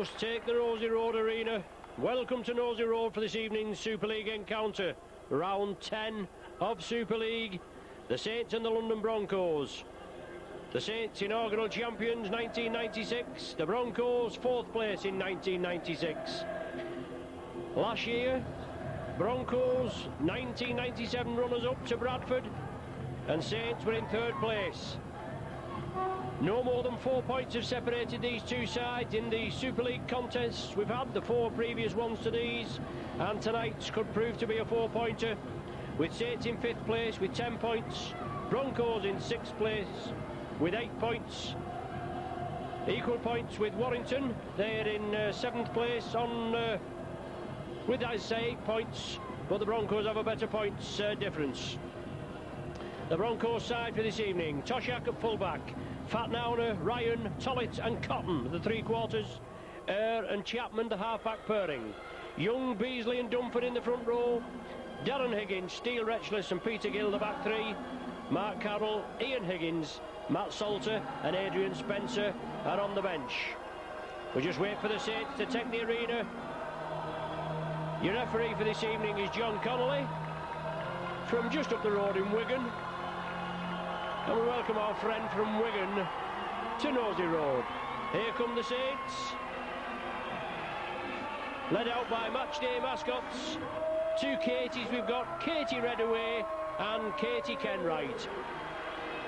just take the Nosey Road Arena. Welcome to Nosey Road for this evening's Super League encounter. Round 10 of Super League. The Saints and the London Broncos. The Saints inaugural champions 1996. The Broncos 4th place in 1996. Last year, Broncos 1997 runners-up to Bradford, and Saints were in 3rd place. No more than 4 points have separated these two sides in the Super League contests. We've had the 4 previous ones to these, and tonight's could prove to be a 4-pointer, with Saints in 5th place with 10 points, Broncos in 6th place with 8 points. Equal points with Warrington, they're in 7th place on with, I say, 8 points, but the Broncos have a better points difference. The Broncos side for this evening: Toshak at fullback, Fatnauner, Ryan, Tollett and Cotton, the 3-quarters, and Chapman, the half-back pairing. Young, Beasley and Dunford in the front row, Darren Higgins, Steele Retchless and Peter Gill, the back 3, Mark Carroll, Ian Higgins, Matt Salter and Adrian Spencer are on the bench. We just wait for the Saints to take the arena. Your referee for this evening is John Connolly from just up the road in Wigan. And we welcome our friend from Wigan to Nosey Road. Here come the Saints, led out by matchday mascots. 2 Katies we've got, Katie Redaway and Katie Kenwright.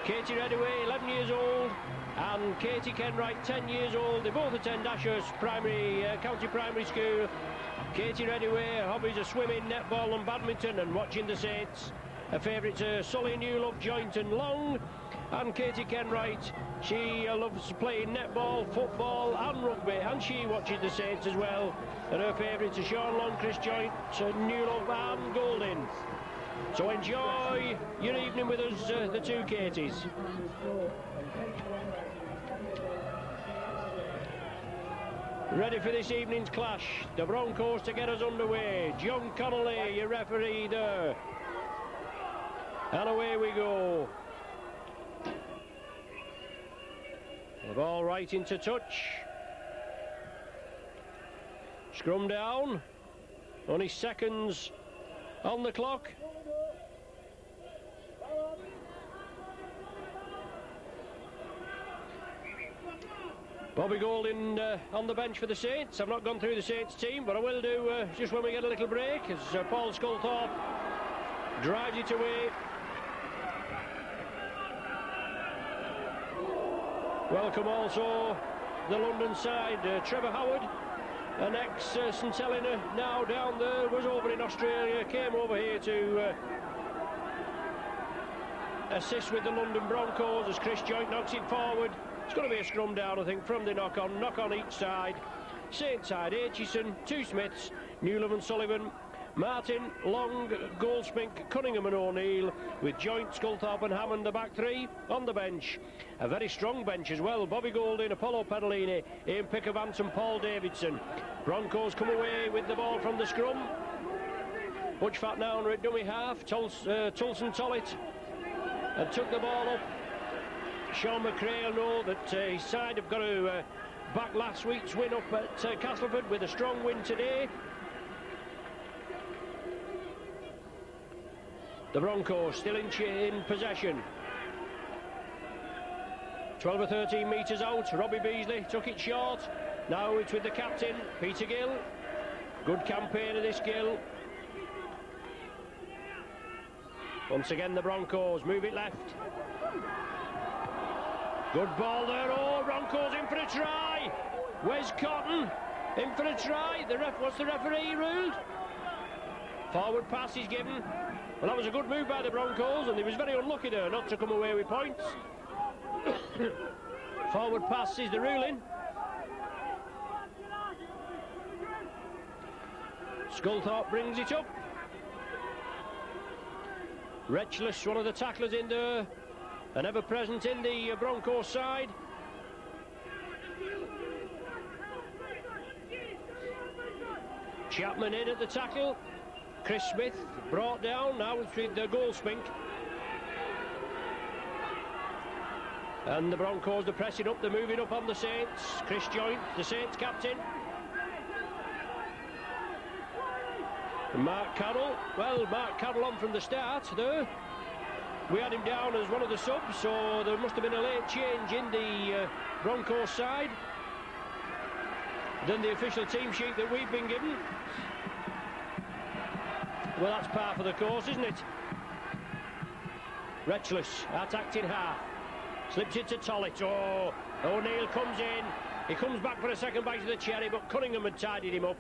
Katie Redaway, 11 years old, and Katie Kenwright, 10 years old. They both attend Ashurst County Primary School. Katie Redaway, her hobbies are swimming, netball and badminton, and watching the Saints. Her favourites are Sully, Newlove, Joint and Long. And Katie Kenwright, she loves playing netball, football and rugby, and she watches the Saints as well. And her favourites are Sean Long, Chris Joint, Newlove and Golding. So enjoy your evening with us, the 2 Katies. Ready for this evening's clash. The Broncos to get us underway. John Connolly, your referee there. And away we go. The ball right into touch. Scrum down. Only seconds on the clock. Bobby Golding on the bench for the Saints. I've not gone through the Saints team, but I will do just when we get a little break, as Paul Sculthorpe drives it away. Welcome also the London side, Trevor Howard, an ex-St Helena, now down there, was over in Australia, came over here to assist with the London Broncos as Chris Joint knocks it forward. It's going to be a scrum down, I think, from the knock on each side. Saints side, Aitchison, 2 Smiths, Newlove and Sullivan, Martin, Long, Goldspink, Cunningham and O'Neill, with Joint, Sculthorpe and Hammond, the back 3 on the bench. A very strong bench as well. Bobby Golding, Apollo Pedalini, Ian Pickavance and Paul Davidson. Broncos come away with the ball from the scrum. Butch Fatnauner at dummy half, Tulson Tollett, and took the ball up. Sean McRae will know that his side have got to back last week's win up at Castleford with a strong win today. The Broncos still in possession. 12 or 13 metres out. Robbie Beasley took it short. Now it's with the captain, Peter Gill. Good campaign of this Gill. Once again the Broncos move it left. Good ball there. Oh, Broncos in for a try. Wes Cotton in for a try. What's the referee ruled? Forward pass is given. Well, that was a good move by the Broncos, and he was very unlucky there not to come away with points. Forward pass is the ruling. Sculthorpe brings it up. Retchless, one of the tacklers in there, and ever present in the Broncos side. Chapman in at the tackle. Chris Smith brought down. Now it's with the Goldspink. And the Broncos are pressing up, they're moving up on the Saints. Chris Joynt, the Saints captain. And Mark Carroll, well, Mark Carroll on from the start there. We had him down as one of the subs, so there must have been a late change in the Broncos side than the official team sheet that we've been given. Well, that's par for the course, isn't it? Retchless, attacked in half. Slips it to Tollett. Oh, O'Neill comes in. He comes back for a second bite of the cherry, but Cunningham had tidied him up.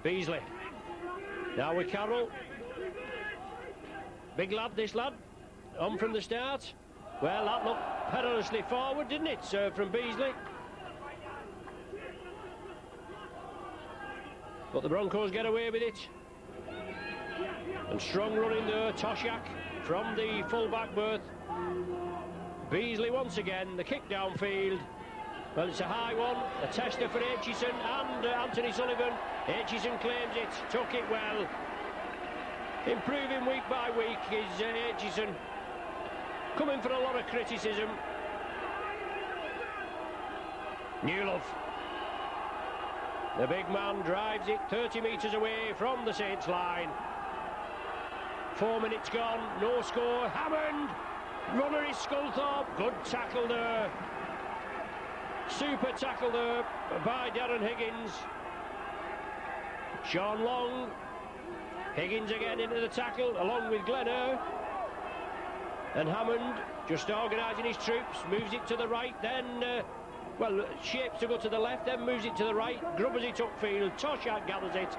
Beasley. Now with Carroll. Big lad, this lad. On from the start. Well, that looked perilously forward, didn't it, from Beasley? But the Broncos get away with it. And strong running there, Toshak from the full-back berth. Beasley once again, the kick downfield. Well, it's a high one, a tester for Aitchison and Anthony Sullivan. Aitchison claims it, took it well. Improving week by week is Aitchison. Coming for a lot of criticism. Newlove. The big man drives it 30 metres away from the Saints line. 4 minutes gone, no score. Hammond, runner is Sculthorpe. Good tackle there. Super tackle there by Darren Higgins. Sean Long. Higgins again into the tackle, along with Glenn. And Hammond just organising his troops, moves it to the right, then, well, shapes to go to the left, then moves it to the right, grubbers it upfield, Toshak gathers it.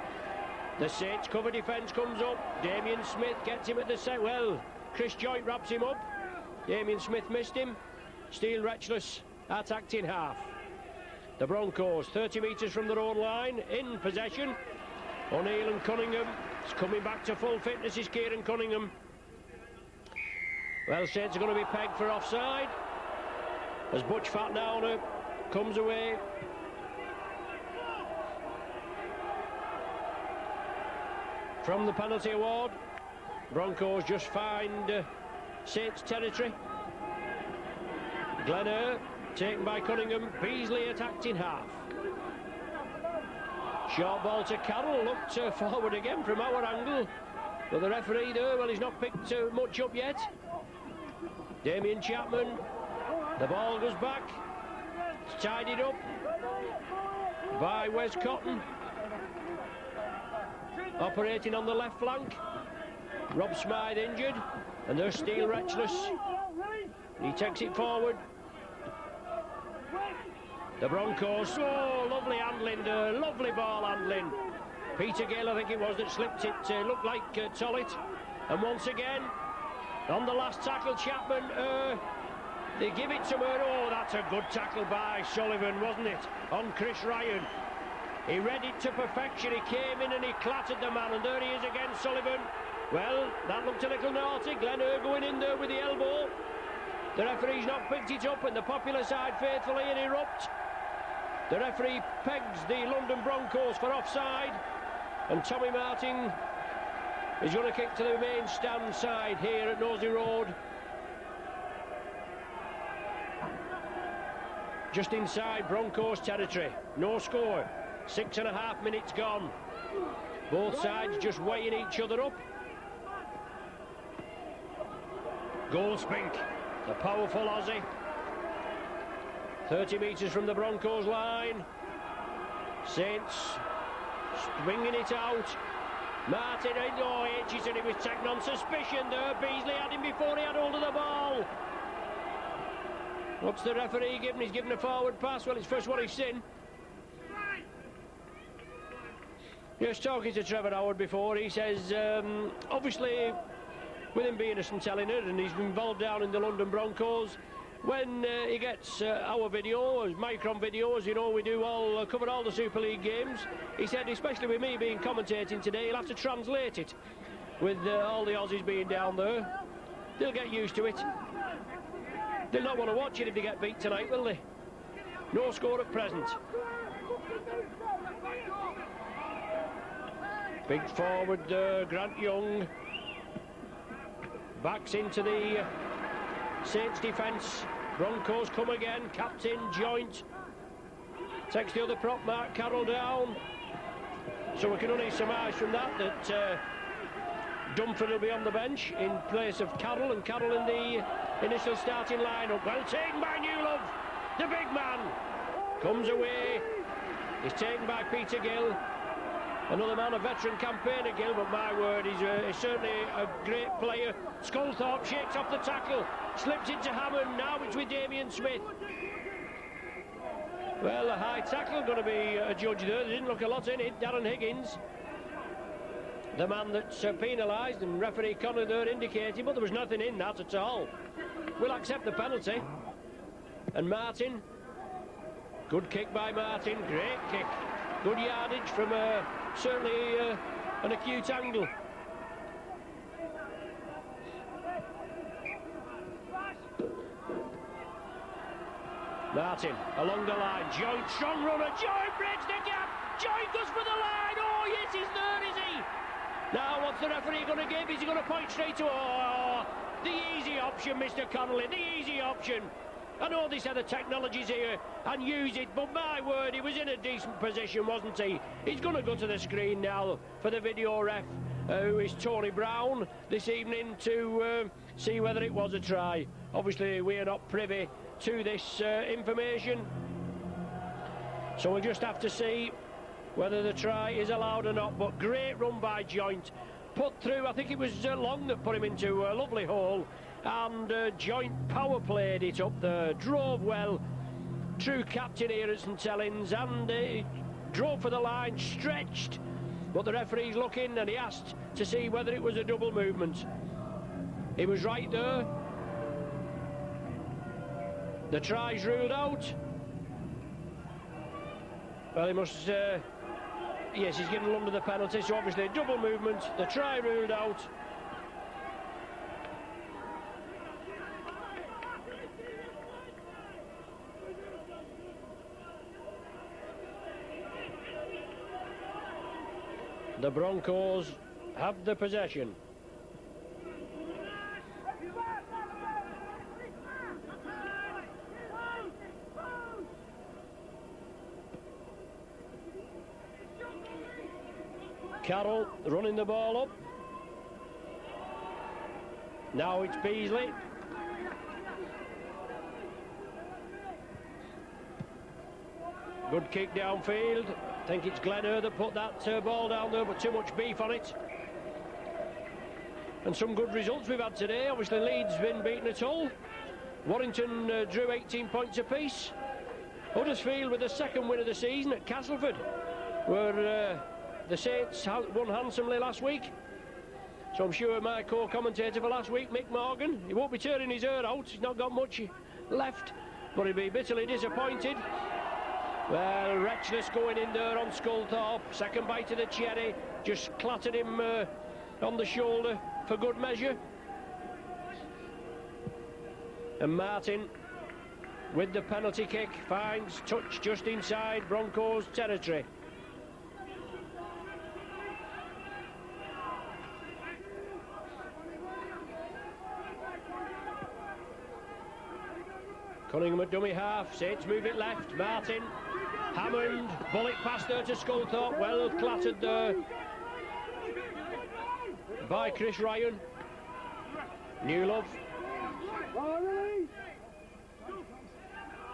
The Saints cover defence comes up. Damien Smith gets him at the set. Well, Chris Joynt wraps him up. Damien Smith missed him. Steele Retchless attacked in half. The Broncos 30 metres from their own line in possession. O'Neill and Cunningham. It's coming back to full fitness is Kieran Cunningham. Well, Saints are going to be pegged for offside as Butch Fatnowner comes away. From the penalty award, Broncos just find Saints territory. Glenn taken by Cunningham. Beasley attacked in half. Short ball to Carroll, looked forward again from our angle. But the referee there, well, he's not picked much up yet. Damien Chapman, the ball goes back. It's tidied up by Wes Cotton. Operating on the left flank. Rob Smythe injured, and there's Steele Retchless. He takes it forward. The Broncos, oh, lovely handling there, lovely ball handling. Peter Gale, I think it was, that slipped it, looked like Tollett. And once again, on the last tackle, Chapman, they give it to her. Oh, that's a good tackle by Sullivan, wasn't it? On Chris Ryan. He read it to perfection. He came in and he clattered the man, and there he is again, Sullivan. Well, that looked a little naughty. Glenn going in there with the elbow. The referee's not picked it up, and the popular side faithfully and erupt. The referee pegs the London Broncos for offside, and Tommy Martin is going to kick to the main stand side here at Nosey Road. Just inside Broncos territory. No score. 6.5 minutes gone. Both sides just weighing each other up. Goldspink, the powerful Aussie. 30 metres from the Broncos line. Saints swinging it out. Martin, oh, Aitchison, he was taken on suspicion there. Beasley had him before he had hold of the ball. What's the referee giving? He's giving a forward pass. Well, it's first what he's seen. Just talking to Trevor Howard before, he says, obviously, with him being a St Helena and he's involved down in the London Broncos, when he gets our videos, Micron videos, you know, we do all cover all the Super League games. He said, especially with me being commentating today, he'll have to translate it with all the Aussies being down there. They'll get used to it. They'll not want to watch it if they get beat tonight, will they? No score at present. Big forward, Grant Young backs into the Saints defence. Broncos come again. Captain Joint takes the other prop, Mark Carroll, down. So we can only surmise from that Dumford will be on the bench in place of Carroll, and Carroll in the initial starting lineup. Well taken by Newlove. The big man comes away. He's taken by Peter Gill. Another man, a veteran campaigner, Gill, but my word, he's certainly a great player. Sculthorpe shakes off the tackle, slips into Hammond. Now it's with Damien Smith. Well, a high tackle going to be a judge there. There didn't look a lot in it. Darren Higgins, the man that's penalised, and referee Connor there indicating, but there was nothing in that at all. We'll accept the penalty. And Martin, good kick by Martin, great kick. Good yardage from certainly an acute angle. Martin along the line, Joint, strong runner, Joint breaks the gap, Joint goes for the line. Oh yes, he's there, is he? Now what's the referee going to give? Is he going to point straight to the easy option, Mr. Connolly, the easy option? I know they said the technology's here and use it, but my word, he was in a decent position, wasn't he? He's going to go to the screen now for the video ref, who is Tony Brown, this evening, to see whether it was a try. Obviously, we are not privy to this information, so we'll just have to see whether the try is allowed or not. But great run by Joint, put through. I think it was Long that put him into a lovely hole, and Joint power played it up there, drove well, true captain here at St Helens, and drove for the line, stretched, but the referee's looking and he asked to see whether it was a double movement. He was right there. The try's ruled out. Well, he must, yes, he's given London the penalty, so obviously a double movement. The try ruled out. The Broncos have the possession. Carroll running the ball up. Now it's Beasley. Good kick downfield. I think it's Glenner that put that ball down there, but too much beef on it. And some good results we've had today. Obviously Leeds been beaten at Hull. Warrington drew 18 points apiece. Huddersfield with the second win of the season at Castleford, where the Saints won handsomely last week. So I'm sure my co-commentator for last week, Mick Morgan, he won't be turning his hair out. He's not got much left, but he'll be bitterly disappointed. Well, Retchless going in there on Sculthorpe. Second bite of the cherry. Just clattered him on the shoulder for good measure. And Martin, with the penalty kick, finds touch just inside Broncos territory. Cunningham at dummy half. Saints move it left. Martin, Hammond, bullet past there to Sculthorpe. Well clattered there by Chris Ryan. Newlove.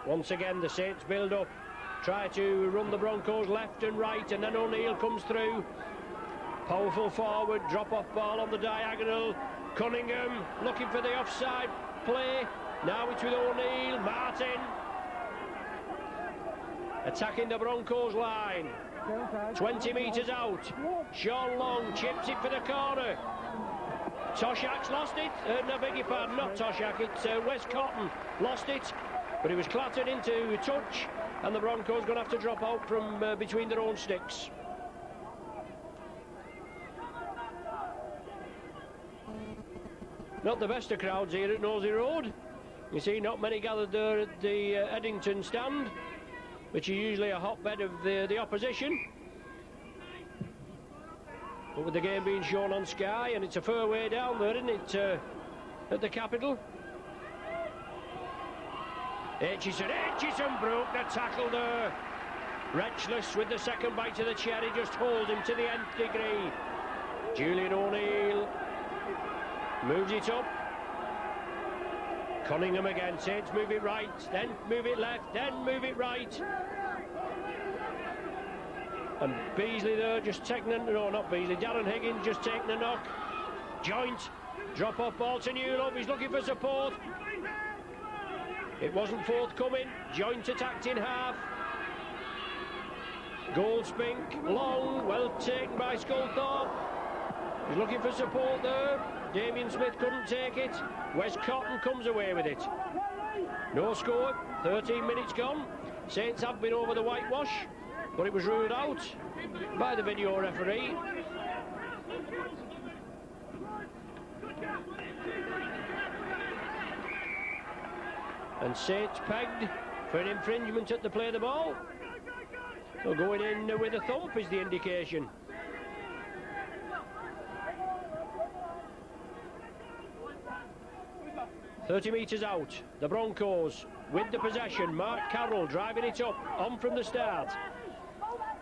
Once again the Saints build up, try to run the Broncos left and right, and then O'Neill comes through. Powerful forward, drop off ball on the diagonal. Cunningham looking for the offside play. Now it's with O'Neill. Martin attacking the Broncos line. 20 metres out. Sean Long chips it for the corner. Toshak's lost it. No, beg your pardon, not Toshak. It's Wes Cotton lost it, but he was clattered into touch, and the Broncos going to have to drop out from between their own sticks. Not the best of crowds here at Nosey Road. You see not many gathered there at the Eddington stand, which is usually a hotbed of the opposition. But with the game being shown on Sky, and it's a fair way down there, isn't it, at the Capitol? Aitchison broke the tackle there. Wretchless with the second bite of the cherry, just holds him to the nth degree. Julian O'Neill moves it up. Cunningham again. Saints move it right, then move it left, then move it right. And Beasley there just taking a... No, not Beasley. Darren Higgins just taking a knock. Joint. Drop off ball to Newlove. He's looking for support. It wasn't forthcoming. Joint attacked in half. Goldspink. Long. Well taken by Sculthorpe. He's looking for support there. Damien Smith couldn't take it. Wes Cotton comes away with it. No score. 13 minutes gone. Saints have been over the whitewash, but it was ruled out by the video referee. And Saints pegged for an infringement at the play of the ball. So going in with a thump is the indication. "30 metres out, the Broncos with the possession. Mark Carroll driving it up, on from the start.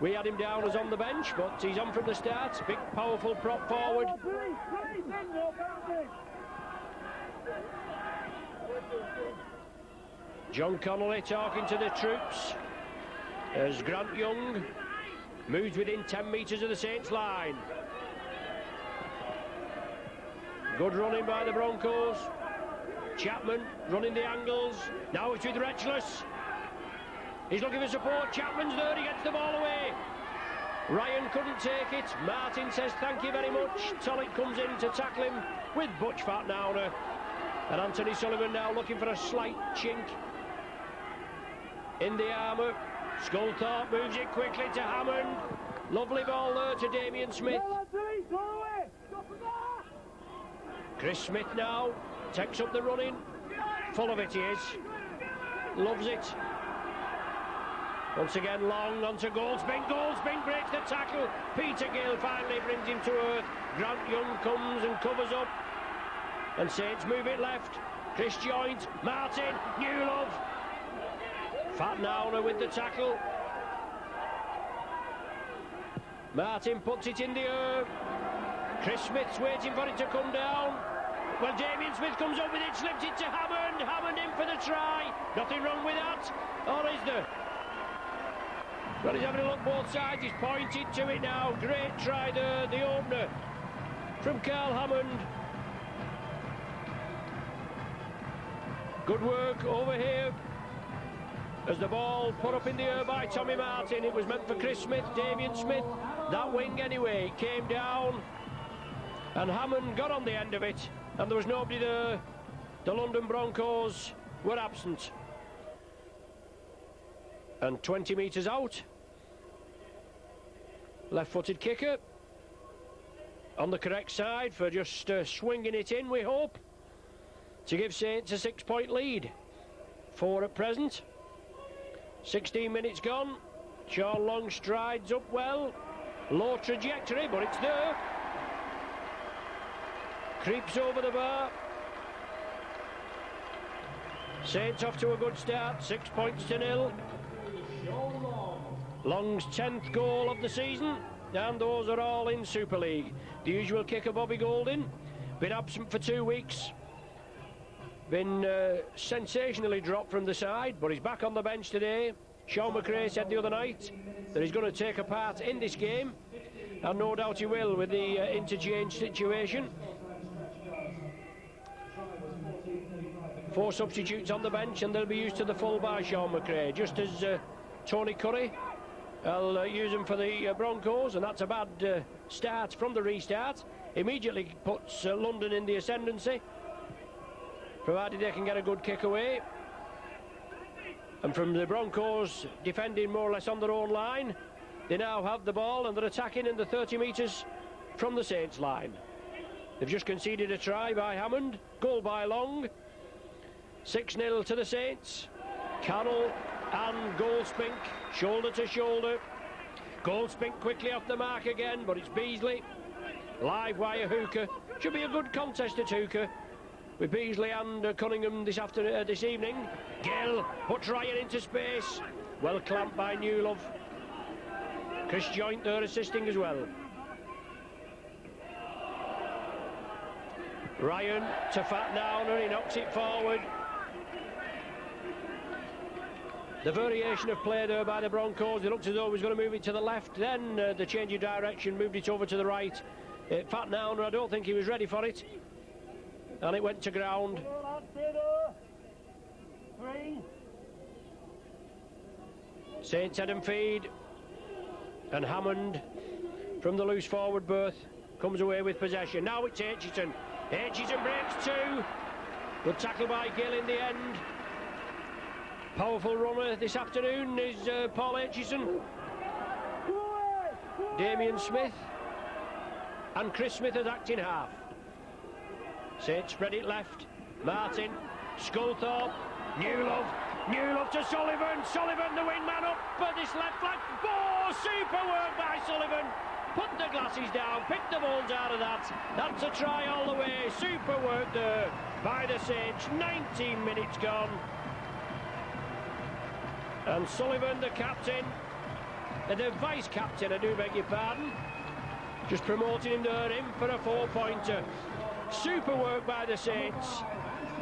We had him down as on the bench, but he's on from the start. Big, powerful prop forward. John Connolly talking to the troops as Grant Young moves within 10 metres of the Saints line. Good running by the Broncos. Chapman running the angles. Now it's with Wretchless. He's looking for support. Chapman's there. He gets the ball away. Ryan couldn't take it. Martin says thank you very much. Tollick comes in to tackle him with Butch Fatnowner. And Anthony Sullivan now looking for a slight chink in the armour. Sculthorpe moves it quickly to Hammond. Lovely ball there to Damien Smith. Chris Smith now takes up the running. Full of it he is. Loves it. Once again Long onto Goldspink. Goldspink breaks the tackle. Peter Gill finally brings him to earth. Grant Young comes and covers up. And Saints move it left. Chris Joint. Martin. Newlove. Fatnowner with the tackle. Martin puts it in the air. Chris Smith's waiting for it to come down. Well, Damien Smith comes up with it, slips it to Hammond. Hammond in for the try. Nothing wrong with that. Or is there? Well, he's having a look both sides. He's pointed to it now. Great try there, the opener from Carl Hammond. Good work over here as the ball put up in the air by Tommy Martin. It was meant for Chris Smith, Damien Smith. That wing anyway, it came down and Hammond got on the end of it and there was nobody there. The London Broncos were absent. And 20 metres out, left-footed kicker on the correct side for just swinging it in, we hope, to give Saints a 6-point lead. 4 at present. 16 minutes gone. Sean Long strides up well. Low trajectory, but it's there. Creeps over the bar. Saints off to a good start. 6 points to 0. Long's 10th goal of the season, and those are all in Super League. The usual kicker, Bobby Golding, been absent for 2 weeks. Been sensationally dropped from the side, but he's back on the bench today. Sean McRae said the other night that he's going to take a part in this game, and no doubt he will with the interchange situation. 4 substitutes on the bench, and they'll be used to the full by Sean McRae, just as Tony Curry. I'll use him for the Broncos, and that's a bad start from the restart. Immediately puts London in the ascendancy, provided they can get a good kick away. And from the Broncos defending more or less on their own line, they now have the ball and they're attacking in the 30 metres from the Saints line. They've just conceded a try by Hammond, goal by Long. 6-0 to the Saints. Carroll and Goldspink shoulder to shoulder. Goldspink quickly off the mark again, but it's Beasley. Live wire hooker. Should be a good contest at hooker. with Beasley and Cunningham this evening. Gill puts Ryan into space. Well clamped by Newlove. Chris Joint there assisting as well. Ryan to Fat Nowner, he knocks it forward. The variation of play there by the Broncos. It looked as though it was going to move it to the left, then the change of direction moved it over to the right. Fat Nowner, I don't think he was ready for it, and it went to ground. St. Edm feed, and Hammond from the loose forward berth comes away with possession. Now it's Aitchison. Aitchison breaks two. Good tackle by Gill in the end. Powerful runner this afternoon is Paul Aitchison. Damien Smith and Chris Smith as acting half. Saint spread it left. Martin, Sculthorpe, Newlove to Sullivan. Sullivan, the wingman up for this left flank. Oh, super work by Sullivan. Put the glasses down, pick the balls out of that. That's a try all the way. Super work there by the Saints. 19 minutes gone. And Sullivan, the captain, the vice-captain, I do beg your pardon, just promoting him there in for a 4-pointer. Super work by the Saints.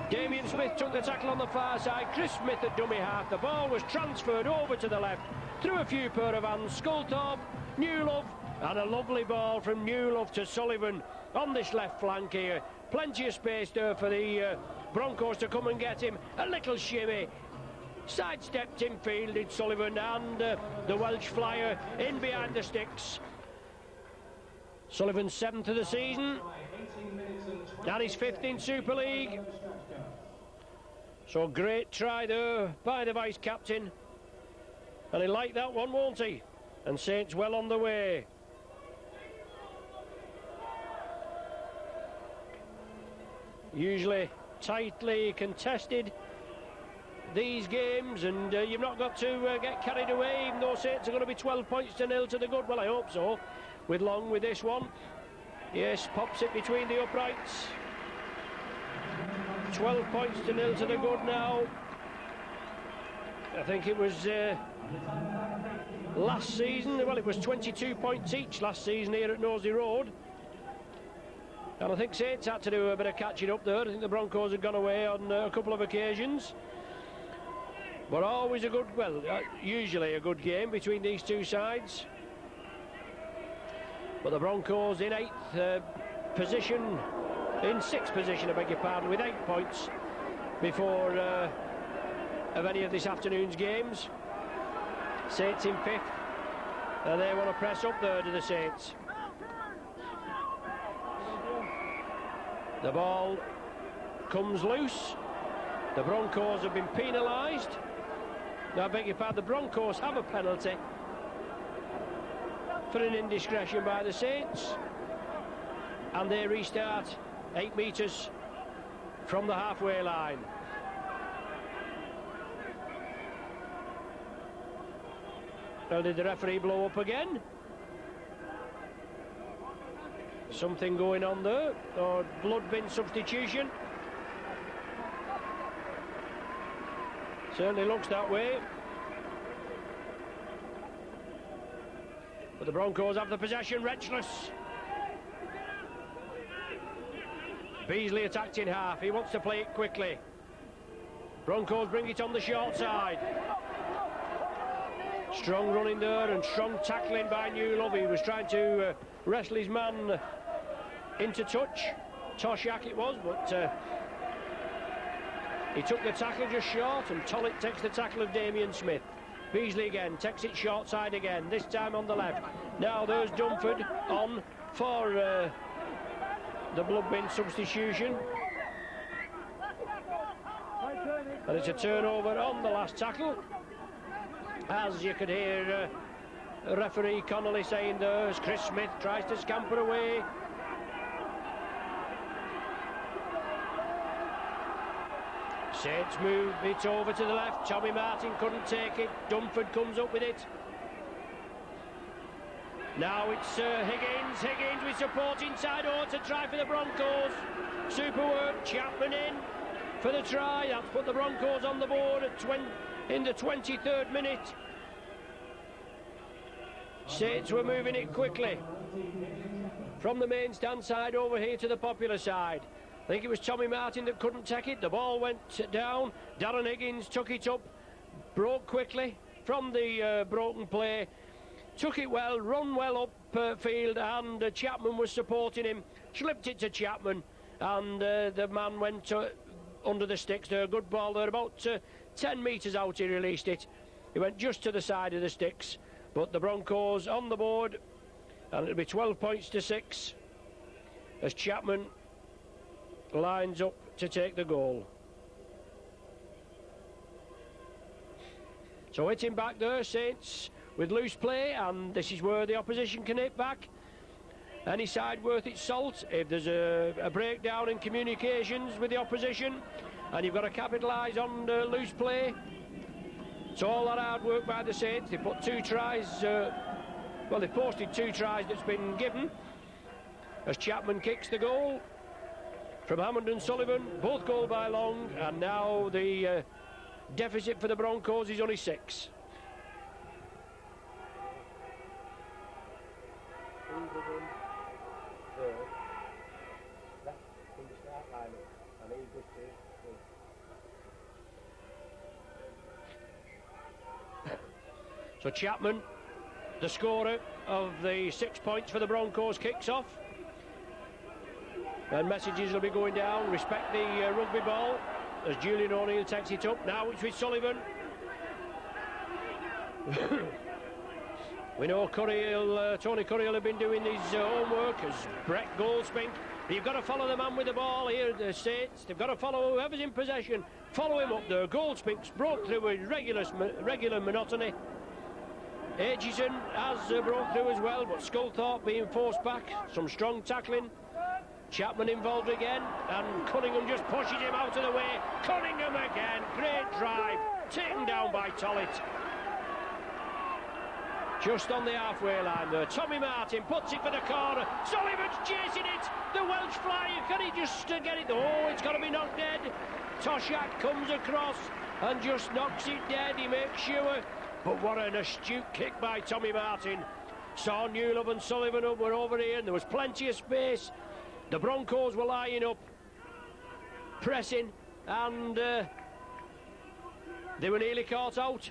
Damien Smith took the tackle on the far side. Chris Smith at dummy half. The ball was transferred over to the left through a few pair of hands. Sculthorpe, Newlove, and a lovely ball from Newlove to Sullivan on this left flank here. Plenty of space there for the Broncos to come and get him. A little shimmy. Sidestepped in fielded Sullivan, and the Welsh flyer in behind the sticks. Sullivan's 7th of the season and his 5th in Super League. So great try there by the vice-captain, and he'll like that one, won't he? And Saints well on the way. Usually tightly contested, these games, and you've not got to get carried away, even though Saints are going to be 12 points to nil to the good. Well, I hope so, with Long with this one. Yes, pops it between the uprights. 12 points to nil to the good now. I think it was last season, well, it was 22 points each last season here at Nosey Road. And I think Saints had to do a bit of catching up there. I think the Broncos had gone away on a couple of occasions. But always a good, well, usually a good game between these two sides. But the Broncos in 8th position, in 6th position, I beg your pardon, with 8 points before of any of this afternoon's games. Saints in 5th, and they want to press up there to the Saints. The ball comes loose. The Broncos have been penalised. Now, I beg your pardon, the Broncos have a penalty for an indiscretion by the Saints, and they restart 8 metres from the halfway line. Well, did the referee blow up again? Something going on there, or blood bin substitution? Certainly looks that way. But the Broncos have the possession, Retchless. Beasley attacked in half, he wants to play it quickly. Broncos bring it on the short side. Strong running there and strong tackling by Newlove. He was trying to wrestle his man into touch. Toshack it was, but he took the tackle just short, and Tollett takes the tackle of Damien Smith. Beasley again, takes it short side again, this time on the left. Now there's Dunford on for the blood bin substitution. And it's a turnover on the last tackle. As you could hear referee Connolly saying there, as Chris Smith tries to scamper away. Saints move it over to the left. Tommy Martin couldn't take it. Dunford comes up with it. Now it's Higgins with support inside to try for the Broncos. Super work, Chapman in for the try. That's put the Broncos on the board in the 23rd minute. Saints were moving it quickly from the main stand side over here to the Popular side. I think it was Tommy Martin that couldn't take it. The ball went down. Darren Higgins took it up, broke quickly from the broken play, took it well, run well up field, and Chapman was supporting him. Slipped it to Chapman, and the man went under the sticks there. Good ball there, about 10 metres out he released it. He went just to the side of the sticks, but the Broncos on the board, and it'll be 12 points to 6 as Chapman lines up to take the goal. So hitting back there, Saints with loose play, and this is where the opposition can hit back. Any side worth its salt. If there's a breakdown in communications with the opposition and you've got to capitalise on loose play, so all that hard work by the Saints. They put 2 tries, well, they posted 2 tries that's been given as Chapman kicks the goal from Hammond and Sullivan, both goal by Long, and now the deficit for the Broncos is only 6. So Chapman, the scorer of the 6 points for the Broncos, kicks off. And messages will be going down. Respect the rugby ball as Julian O'Neill takes it up. Now it's with Sullivan. We know Tony Curry will have been doing his homework as Brett Goldspink. You've got to follow the man with the ball here, the Saints. They've got to follow whoever's in possession. Follow him up there. Goldspink's broke through with regular monotony. Aitchison has broke through as well, but Sculthorpe being forced back. Some strong tackling. Chapman involved again, and Cunningham just pushes him out of the way. Cunningham again, great drive, taken down by Tollett. Just on the halfway line there. Tommy Martin puts it for the corner. Sullivan's chasing it. The Welsh flyer, can he just get it? Oh, it's got to be knocked dead. Toshak comes across and just knocks it dead. He makes sure. But what an astute kick by Tommy Martin. Saw Newlove and Sullivan were over here, and there was plenty of space. The Broncos were lying up, pressing, and they were nearly caught out.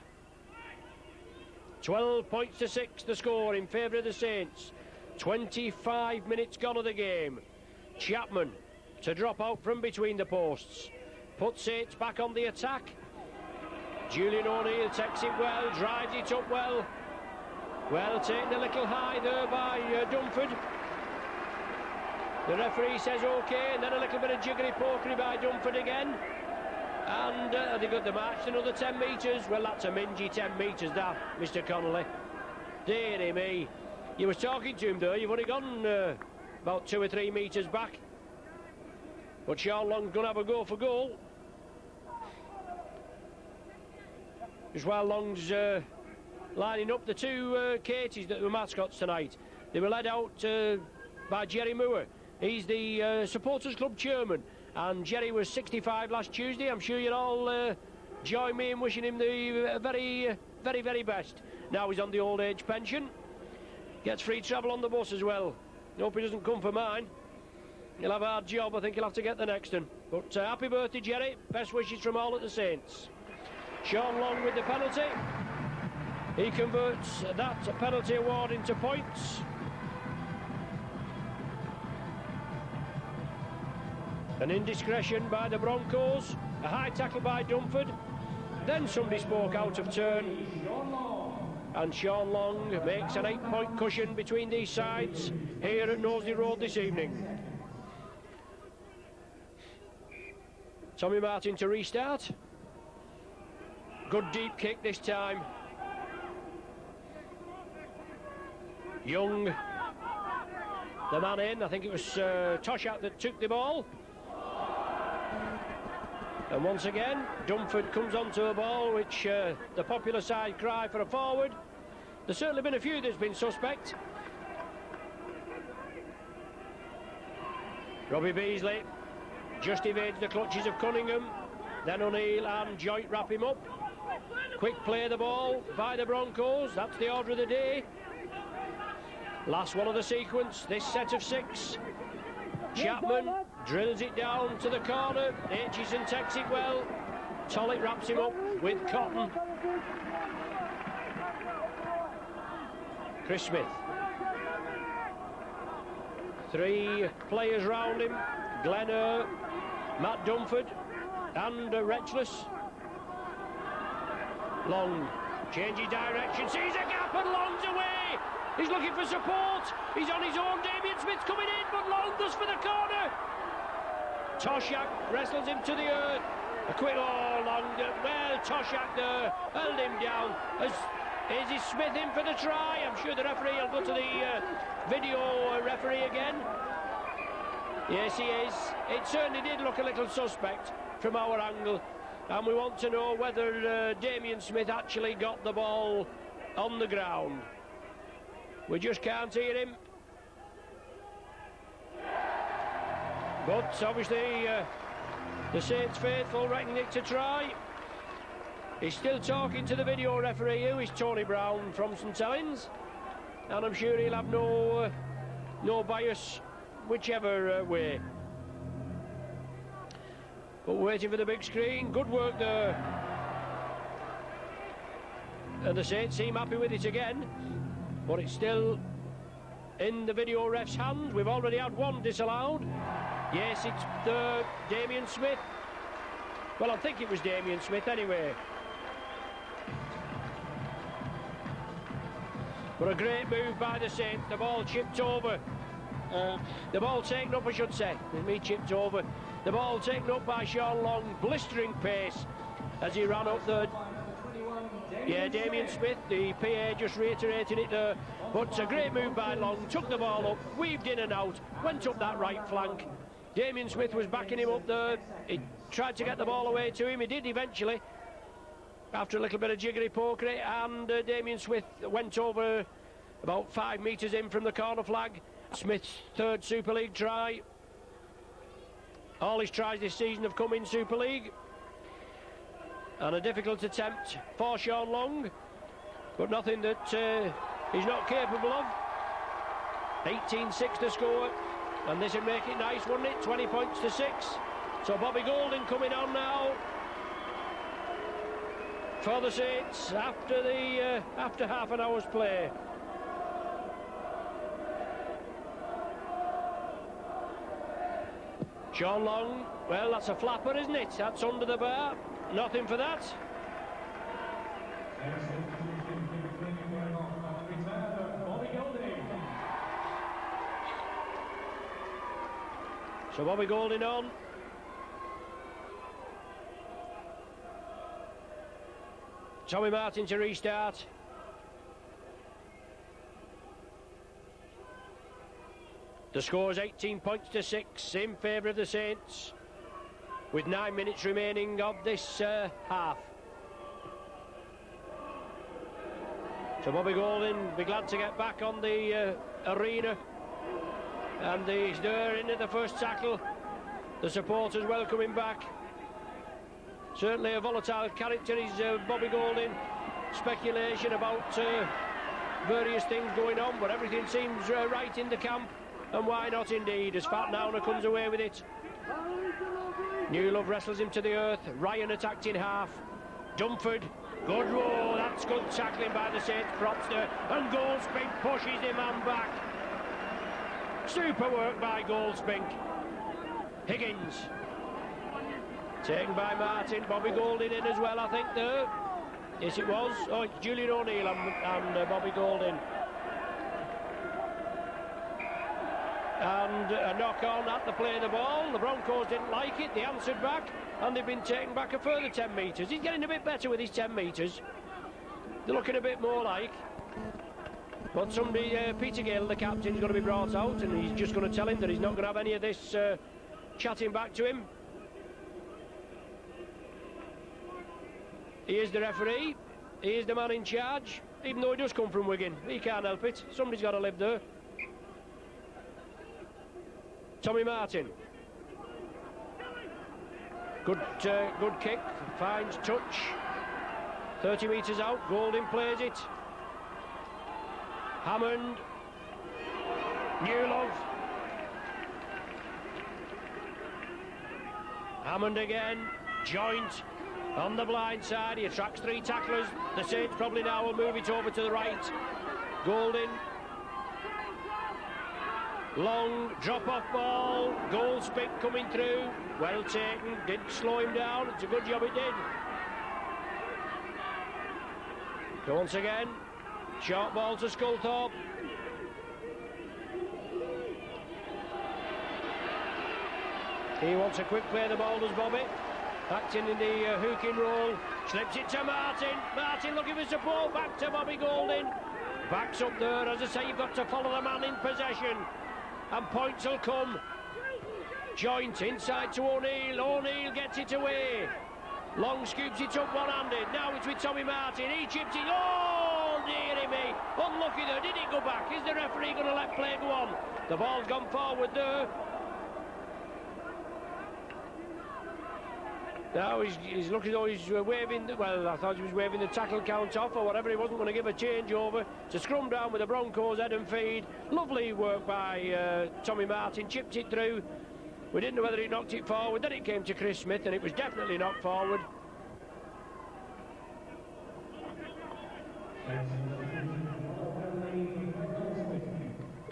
12 points to 6 the score in favour of the Saints. 25 minutes gone of the game. Chapman to drop out from between the posts. Puts Saints back on the attack. Julian O'Neill takes it well, drives it up well. Well taken a little high there by Dunford. The referee says OK, and then a little bit of jiggery-pokery by Dunford again. And they've got the march another 10 metres. Well, that's a mingy 10 metres, that, Mr. Connolly. Deary me. You was talking to him there. You've only gone about 2 or 3 metres back. But Sean Long's going to have a go for goal. Just while Long's lining up the 2 Katies that were mascots tonight. They were led out by Jerry Moore. He's the supporters club chairman, and Jerry was 65 last Tuesday. I'm sure you'll all join me in wishing him the very best. Now he's on the old age pension, gets free travel on the bus as well. Hope he doesn't come for mine. He'll have a hard job. I think he'll have to get the next one. But happy birthday, Jerry. Best wishes from all at the Saints. Sean Long with the penalty. He converts that penalty award into points. An indiscretion by the Broncos, a high tackle by Dunford, then somebody spoke out of turn, and Sean Long makes an 8-point cushion between these sides here at Knowsley Road this evening. Tommy Martin to restart. Good deep kick this time. Young, the man in. I think it was Toshak that took the ball. And once again, Dunford comes onto a ball which the Popular side cry for a forward. There's certainly been a few that's been suspect. Robbie Beasley just evades the clutches of Cunningham. Then O'Neill and Joint wrap him up. Quick play the ball by the Broncos. That's the order of the day. Last one of the sequence, this set of 6. Chapman drills it down to the corner. Aitchison takes it well. Tollett wraps him up with Cotton. Chris Smith. 3 players round him. Glenn Earr, Matt Dunford and Retchless. Long changes direction, sees a gap and Long's away. He's looking for support. He's on his own. Damien Smith's coming in, but Long goes for the corner. Toshack wrestles him to the earth. A quick Long. Well, Toshack there held him down. Is Smith in for the try? I'm sure the referee will go to the video referee again. Yes, he is. It certainly did look a little suspect from our angle, and we want to know whether Damien Smith actually got the ball on the ground. We just can't hear him. But obviously the Saints faithful reckon it's a try. He's still talking to the video referee, who is Tony Brown from St Helens, and I'm sure he'll have no bias whichever way. But waiting for the big screen. Good work there. And the Saints seem happy with it again, but it's still in the video ref's hands. We've already had one disallowed. Yes, it's Damien Smith. Well, I think it was Damien Smith anyway. But a great move by the Saints. The ball chipped over. The ball taken up, I should say. With me chipped over. The ball taken up by Sean Long. Blistering pace as he ran up the... Yeah, Damien Smith, the PA just reiterated it there. But a great move by Long. Took the ball up, weaved in and out, went up that right flank. Damien Smith was backing him up there. He tried to get the ball away to him. He did eventually, after a little bit of jiggery-pokery, and Damien Smith went over about 5 metres in from the corner flag. Smith's 3rd Super League try. All his tries this season have come in Super League. And a difficult attempt for Sean Long, but nothing that he's not capable of. 18-6 to score, and this would make it nice, wouldn't it? 20 points to 6. So Bobby Golding coming on now for the Saints after half an hour's play. Sean Long, well, that's a flapper, isn't it? That's under the bar. Nothing for that. So Bobby Golding on. Tommy Martin to restart. The score is 18 points to 6 in favour of the Saints, with 9 minutes remaining of this half. So Bobby Golding be glad to get back on the arena, and he's there into the first tackle. The supporters welcome him back. Certainly a volatile character is Bobby Golding. Speculation about various things going on, but everything seems right in the camp, and why not indeed, as Fat Nowner comes away with it. New Love wrestles him to the earth. Ryan attacked in half. Dunford, good roll. That's good tackling by the Saints props there. And Goldspink pushes him on back. Super work by Goldspink. Higgins. Taken by Martin. Bobby Golding in as well, I think, there. Yes, it was. Oh, it's Julian O'Neill and Bobby Golding. And a knock on at the play of the ball. The Broncos didn't like it. They answered back, and they've been taken back a further 10 metres. He's getting a bit better with his 10 metres. They're looking a bit more like. But somebody, Peter Gill, the captain, is going to be brought out, and he's just going to tell him that he's not going to have any of this chatting back to him. He is the referee. He is the man in charge, even though he does come from Wigan. He can't help it. Somebody's got to live there. Tommy Martin. Good kick, finds touch. 30 metres out, Golding plays it. Hammond. Newlove. Hammond again. Joint on the blind side. He attracts 3 tacklers. The Saints probably now will move it over to the right. Golding. Long drop-off ball. Goal spin coming through. Well taken. Didn't slow him down. It's a good job it did. So once again, short ball to Sculthorpe. He wants a quick play, the ball does Bobby. Acting in the hooking role. Slips it to Martin. Martin looking for support. Back to Bobby Golding. Backs up there. As I say, you've got to follow the man in possession. And points will come. Joint inside to O'Neill. O'Neill gets it away. Long scoops it up one-handed. Now it's with Tommy Martin. He chips it. Oh, dearie me. Unlucky there. Did it go back? Is the referee going to let play go on? The ball's gone forward there. Now he's looking though he's waving, well, I thought he was waving the tackle count off or whatever. He wasn't going to give a change over to scrum down with the Broncos head and feed. Lovely work by Tommy Martin, chipped it through. We didn't know whether he knocked it forward. Then it came to Chris Smith and it was definitely knocked forward.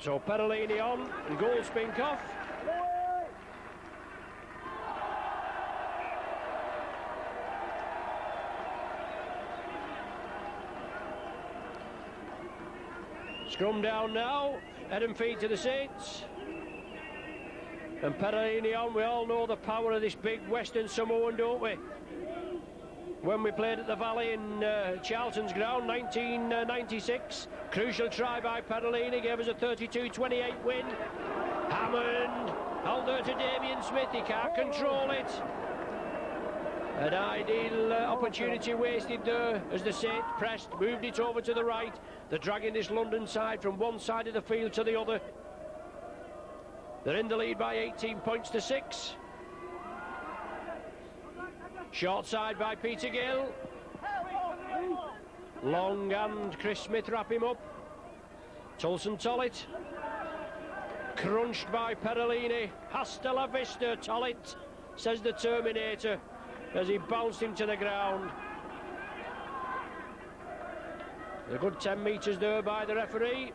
So Perolini on and goal spink off. Scrum down now, head and feet to the Saints. And Perolini on. We all know the power of this big Western Samoan, don't we? When we played at the Valley in Charlton's ground, 1996, crucial try by Perolini gave us a 32-28 win. Hammond, held there to Damien Smith, he can't control it. An ideal opportunity wasted there as the Saints pressed, moved it over to the right. They're dragging this London side from one side of the field to the other. They're in the lead by 18 points to 6. Short side by Peter Gill. Long and Chris Smith wrap him up. Tulson Tollett. Crunched by Perolini. Hasta la vista, Tollett, says the Terminator as he bounced him to the ground. A good 10 metres there by the referee.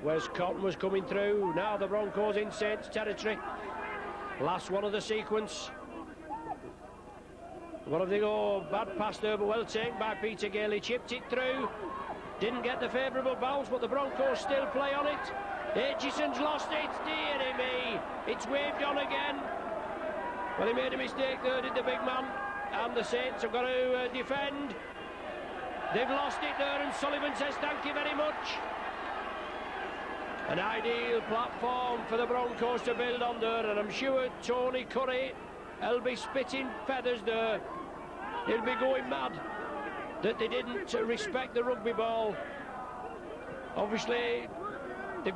Wes Cotton was coming through. Now the Broncos in Saints territory. Last one of the sequence. What have they go? Bad pass there, but well taken by Peter Gill. He chipped it through. Didn't get the favourable bounce, but the Broncos still play on it. Aitchison's lost it. Dearie me. It's waved on again. Well, he made a mistake there, did the big man. And the Saints have got to defend. They've lost it there, and Sullivan says thank you very much. An ideal platform for the Broncos to build on there, and I'm sure Tony Curry will be spitting feathers there. He'll be going mad that they didn't respect the rugby ball. Obviously, the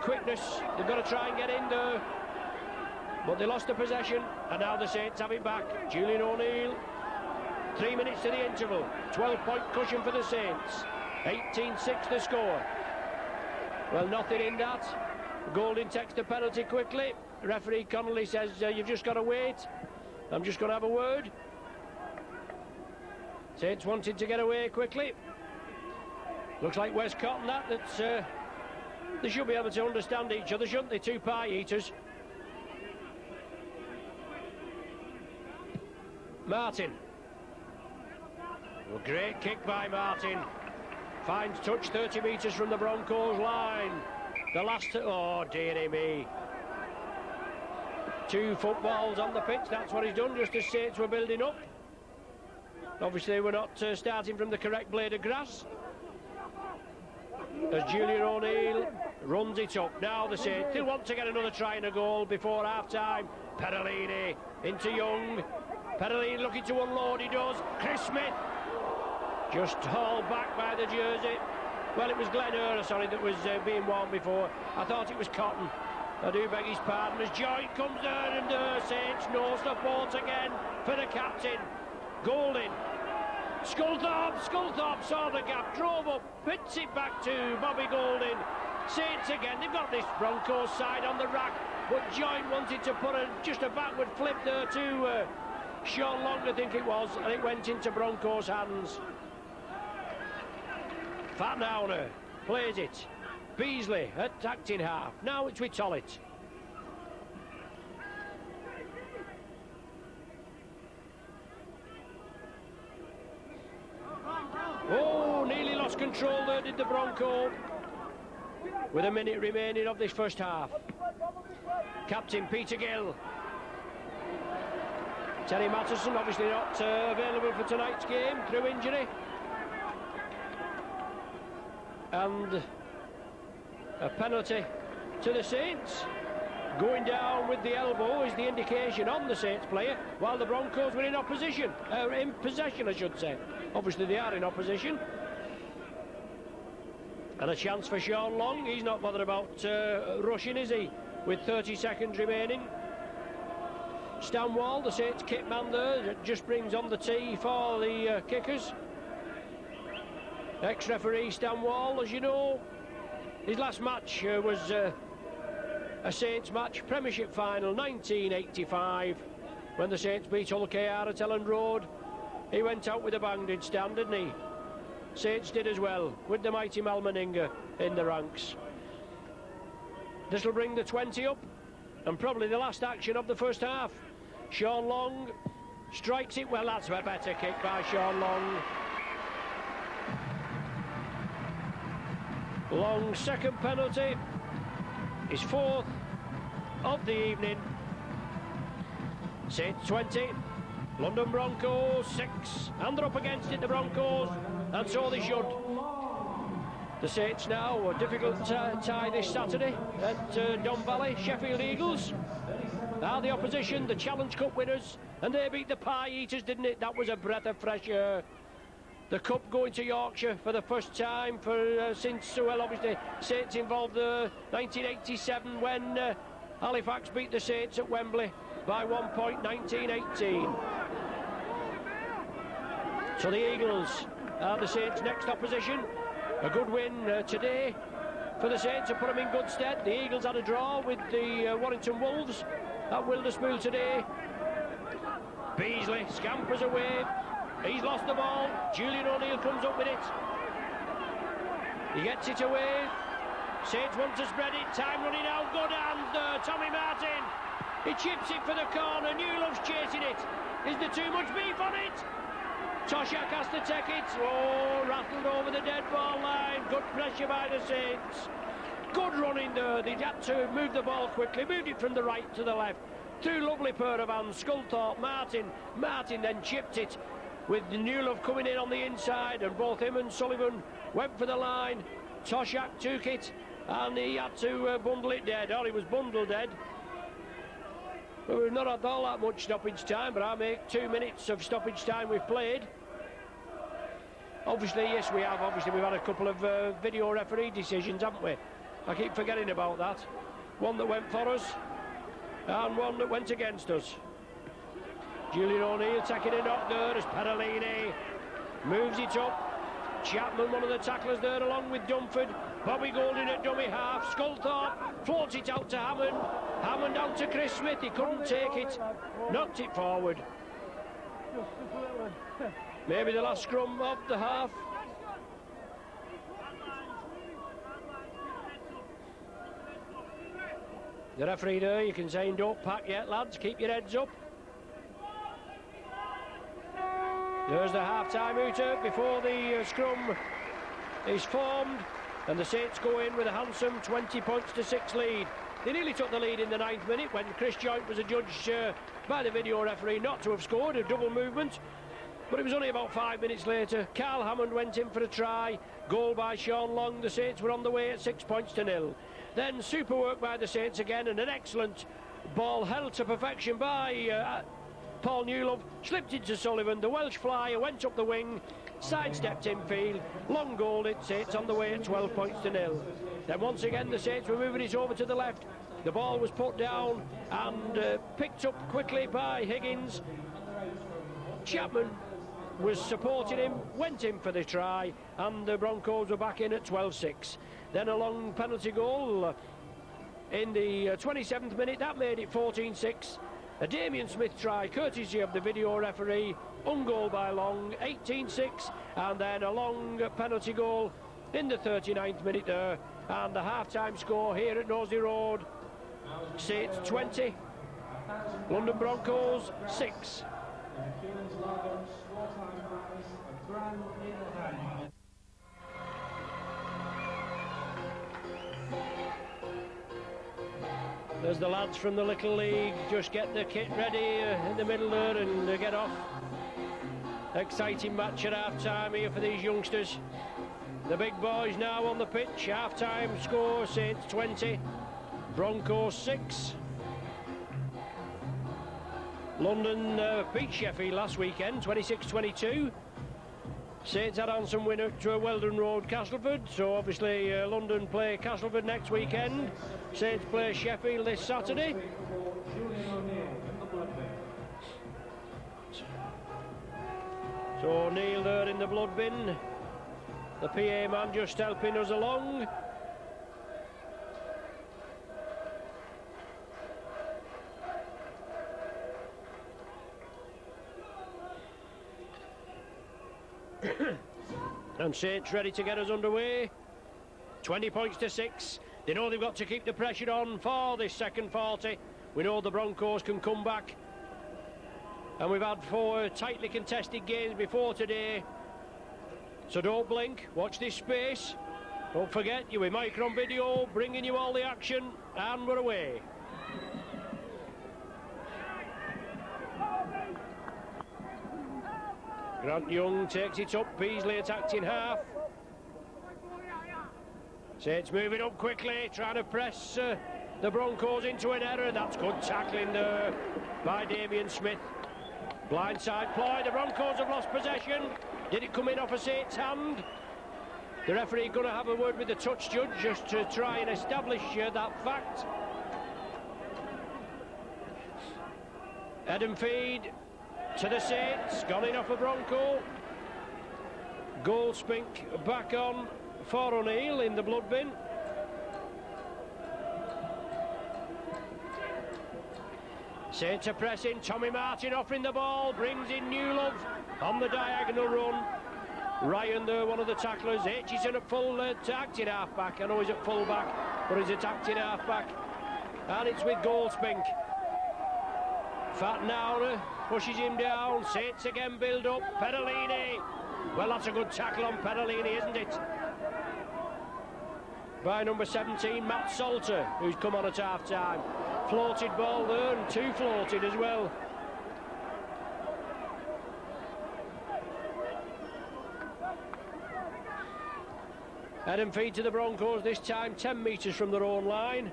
quickness, they've got to try and get in there. But they lost the possession, and now the Saints have it back. Julian O'Neill, 3 minutes to the interval. 12-point cushion for the Saints. 18-6 the score. Well, nothing in that. Golding takes the penalty quickly. Referee Connolly says, you've just got to wait. I'm just going to have a word. Saints wanted to get away quickly. Looks like Wes Cotton that's they should be able to understand each other, shouldn't they? Two pie eaters. Martin. Well, great kick by Martin. Finds touch 30 metres from the Broncos line. The last, oh dearie me. 2 footballs on the pitch, that's what he's done, just as Saints were building up. Obviously we're not starting from the correct blade of grass. As Julian O'Neill runs it up. Now the Saints still want to get another try and a goal before half-time. Perolini into Young. Perolini looking to unload, he does. Chris Smith just hauled back by the jersey. Well, it was Glenn Earner, sorry, that was being warned before. I thought it was Cotton. I do beg his pardon. As Joint comes down and Saints knows the fault again for the captain. Golding. Sculthorpe saw the gap, drove up, hits it back to Bobby Golding. Saints again, they've got this Broncos side on the rack, but Joint wanted to put just a backward flip there to Sean Long, I think it was, and it went into Broncos' hands. Fatnauner plays it. Beasley attacked in half. Now it's with Tollett. Oh, nearly lost control there, did the Bronco. With a minute remaining of this first half. Captain Peter Gill. Terry Matterson obviously not available for tonight's game through injury. And a penalty to the Saints. Going down with the elbow is the indication on the Saints player, while the Broncos were in opposition, in possession I should say. Obviously they are in opposition. And a chance for Sean Long. He's not bothered about rushing, is he? With 30 seconds remaining. Stanwall, the Saints kit man there, just brings on the tee for the kickers. Ex-referee Stanwall, as you know, his last match was a Saints match, Premiership final, 1985, when the Saints beat Hull KR at Ellen Road. He went out with a bang, did Stan, didn't he? Saints did as well, with the mighty Mal Meninga in the ranks. This will bring the 20 up, and probably the last action of the first half. Sean Long strikes it well. That's a better kick by Sean Long. Long's second penalty, his fourth of the evening. Saints 20, London Broncos 6, and they're up against it, the Broncos, and so they should. The Saints now, a difficult tie this Saturday at Don Valley. Sheffield Eagles are the opposition, the Challenge Cup winners, and they beat the Pie Eaters, didn't it? That was a breath of fresh air. The Cup going to Yorkshire for the first time since, well, obviously, Saints involved 1987 when Halifax beat the Saints at Wembley by 1 point, 1918. So the Eagles are the Saints' next opposition. A good win today for the Saints to put them in good stead. The Eagles had a draw with the Warrington Wolves at Wilderspool today. Beasley scampers away. He's lost the ball. Julian O'Neill comes up with it. He gets it away. Saints want to spread it. Time running out. Good hands there. Tommy Martin. He chips it for the corner. Newlove's chasing it. Is there too much beef on it? Toshak has to take it. Oh, rattled over the dead ball line. Good pressure by the Saints. Good running there. They had to move the ball quickly. Moved it from the right to the left. Two lovely pair of hands. Sculthorpe, Martin. Martin then chipped it, with Newlove coming in on the inside, and both him and Sullivan went for the line. Toshak took it, and he had to bundle it dead. Or he was bundled dead. Well, we've not had all that much stoppage time, but I make 2 minutes of stoppage time we've played. Obviously, yes, we have. Obviously, we've had a couple of video referee decisions, haven't we? I keep forgetting about that. One that went for us, and one that went against us. Julian O'Neill taking a knock there as Perolini moves it up. Chapman, one of the tacklers there, along with Dunford. Bobby Golding at dummy half. Sculthorpe floats it out to Hammond. Hammond out to Chris Smith. He couldn't take it. Knocked it forward. Maybe the last scrum of the half. The referee there, you can say, don't pack yet, lads. Keep your heads up. There's the half-time hooter before the scrum is formed, and the Saints go in with a handsome 20 points to 6 lead. They nearly took the lead in the 9th minute when Chris Joint was adjudged by the video referee not to have scored, a double movement. But it was only about 5 minutes later. Carl Hammond went in for a try. Goal by Sean Long. The Saints were on the way at 6 points to 0. Then super work by the Saints again, and an excellent ball held to perfection by Paul Newlove slipped into Sullivan. The Welsh flyer went up the wing, sidestepped infield, long goal it. Saints on the way at 12 points to 0. Then once again the Saints were moving it over to the left. The ball was put down and picked up quickly by Higgins. Chapman was supporting him, went in for the try, and the Broncos were back in at 12-6. Then a long penalty goal in the 27th minute, that made it 14-6. A Damien Smith try, courtesy of the video referee, ungoal by Long, 18-6, and then a long penalty goal in the 39th minute there, and the half-time score here at Knowsley Road, Saints 20, London Broncos 6. There's the lads from the Little League just get the kit ready in the middle there and get off. Exciting match at half-time here for these youngsters. The big boys now on the pitch. Half-time score, Saints 20, Broncos 6. London beat Sheffield last weekend, 26-22. Saints had on some winner to Weldon Road, Castleford. So obviously London play Castleford next weekend. Saints play Sheffield this Saturday. So O'Neill there in the blood bin. The PA man just helping us along. And Saints ready to get us underway. 20 points to 6. They know they've got to keep the pressure on for this second 40. We know the Broncos can come back. And we've had 4 tightly contested games before today. So don't blink, watch this space. Don't forget, you're with Micron Video, bringing you all the action, and we're away. Grant Young takes it up, Beasley attacked in half. Saints moving up quickly, trying to press the Broncos into an error. That's good tackling there by Damien Smith. Blindside ploy, the Broncos have lost possession. Did it come in off a Saints hand? The referee going to have a word with the touch judge just to try and establish that fact. Head feed to the Saints, gone in off a Bronco. Goal spink back on for O'Neill in the blood bin. Saints are pressing, Tommy Martin offering the ball, brings in Newlove on the diagonal run. Ryan there, one of the tacklers. Aitchison at full acting half-back. I know he's at full-back, but he's attacking half-back. And it's with Goldspink. Fatnaura pushes him down. Saints again build up. Perolini. Well, that's a good tackle on Perolini, isn't it? By number 17, Matt Salter, who's come on at half-time. Floated ball there, and 2 floated as well. Head and feed to the Broncos, this time 10 metres from their own line.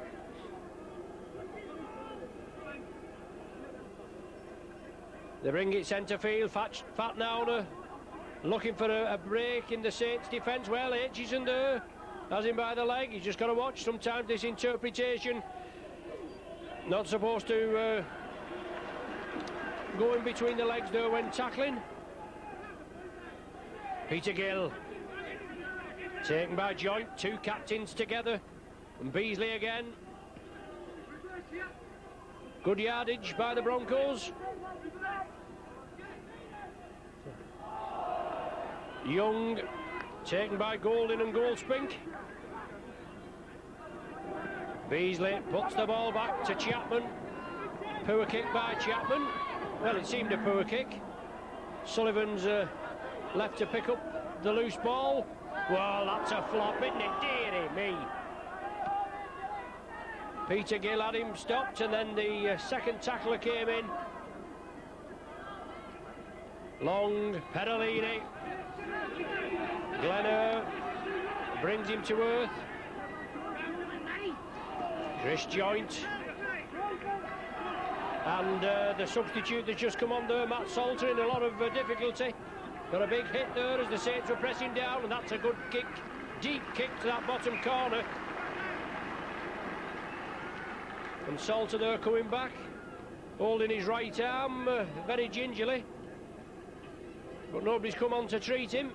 They bring it centre field. Fatnaura looking for a break in the Saints defence. Well, Aitchison there has him by the leg. He's just got to watch. Sometimes this interpretation not supposed to go in between the legs there when tackling. Peter Gill taken by Joint, 2 captains together, and Beasley again. Good yardage by the Broncos. Young taken by Golding and Goldspink. Beasley puts the ball back to Chapman. Poor kick by Chapman. Well, it seemed a poor kick. Sullivan's left to pick up the loose ball. Well, that's a flop, isn't it? Dearie me. Peter Gill had him stopped, and then the second tackler came in. Long, Perolini. Glenner brings him to earth. Chris Joint And the substitute that's just come on there, Matt Salter, in a lot of difficulty. Got a big hit there as the Saints were pressing down, and that's a good kick, deep kick to that bottom corner. And Salter there coming back, holding his right arm very gingerly. But nobody's come on to treat him.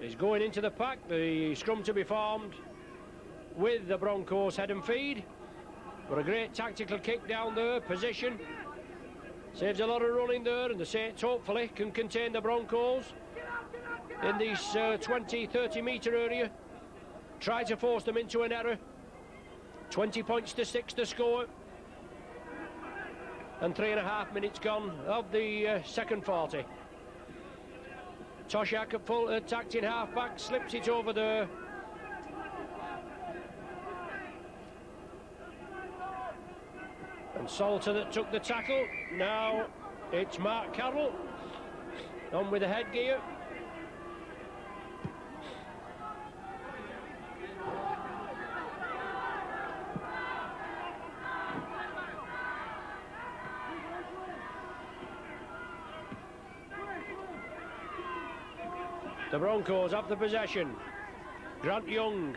He's going into the pack, the scrum to be formed with the Broncos head and feed. But a great tactical kick down there, position. Saves a lot of running there, and the Saints hopefully can contain the Broncos in this 20-30 metre area. Try to force them into an error. 20 points to 6 to score. And 3.5 minutes gone of the second 40. Toshak at full attacked in half back, slips it over there. And Salter that took the tackle. Now it's Mark Carroll on with the headgear. The Broncos have the possession. Grant Young.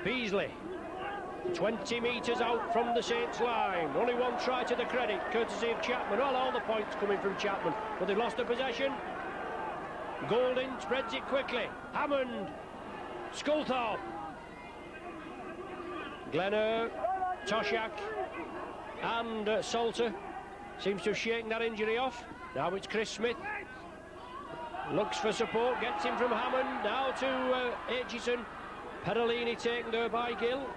Beasley. 20 metres out from the Saints line. Only one try to the credit, courtesy of Chapman. Well, all the points coming from Chapman, but they've lost the possession. Golding spreads it quickly. Hammond. Sculthorpe. Glenner. Toshak. And Salter. Seems to have shaken that injury off. Now it's Chris Smith. Looks for support, gets him from Hammond. Now to Aitchison. Perolini taken there by Gill.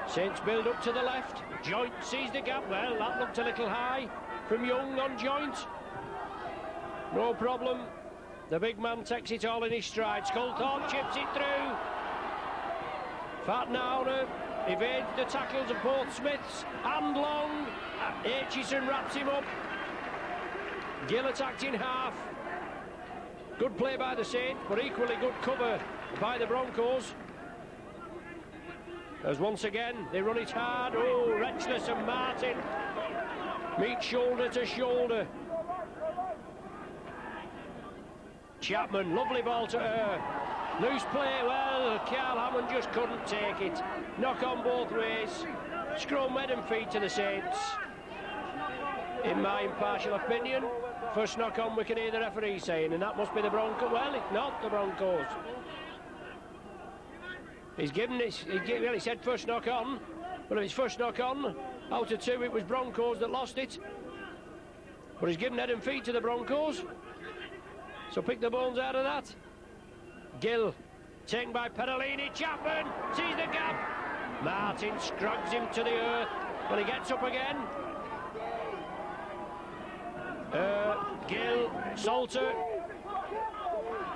Saints build up to the left. Joint sees the gap. Well, that looked a little high from Young on Joint. No problem. The big man takes it all in his stride. Sculthorpe chips it through. Fatnauer evades the tackles of both Smiths and Long. Aitchison wraps him up. Gill attacked in half. Good play by the Saints, but equally good cover by the Broncos. As once again, they run it hard. Oh, Retchless and Martin meet shoulder to shoulder. Chapman, lovely ball to her. Loose play, well, Carl Hammond just couldn't take it. Knock on both ways. Scrum head and feet to the Saints. In my impartial opinion, first knock on we can hear the referee saying, and that must be the Broncos. Well, it's not the Broncos. He's given it, he said first knock on, but if it's first knock on, out of 2 it was Broncos that lost it. But he's given head and feet to the Broncos. So pick the bones out of that. Gill, taken by Perolini. Chapman sees the gap. Martin scrugs him to the earth, but he gets up again. Gill, Salter.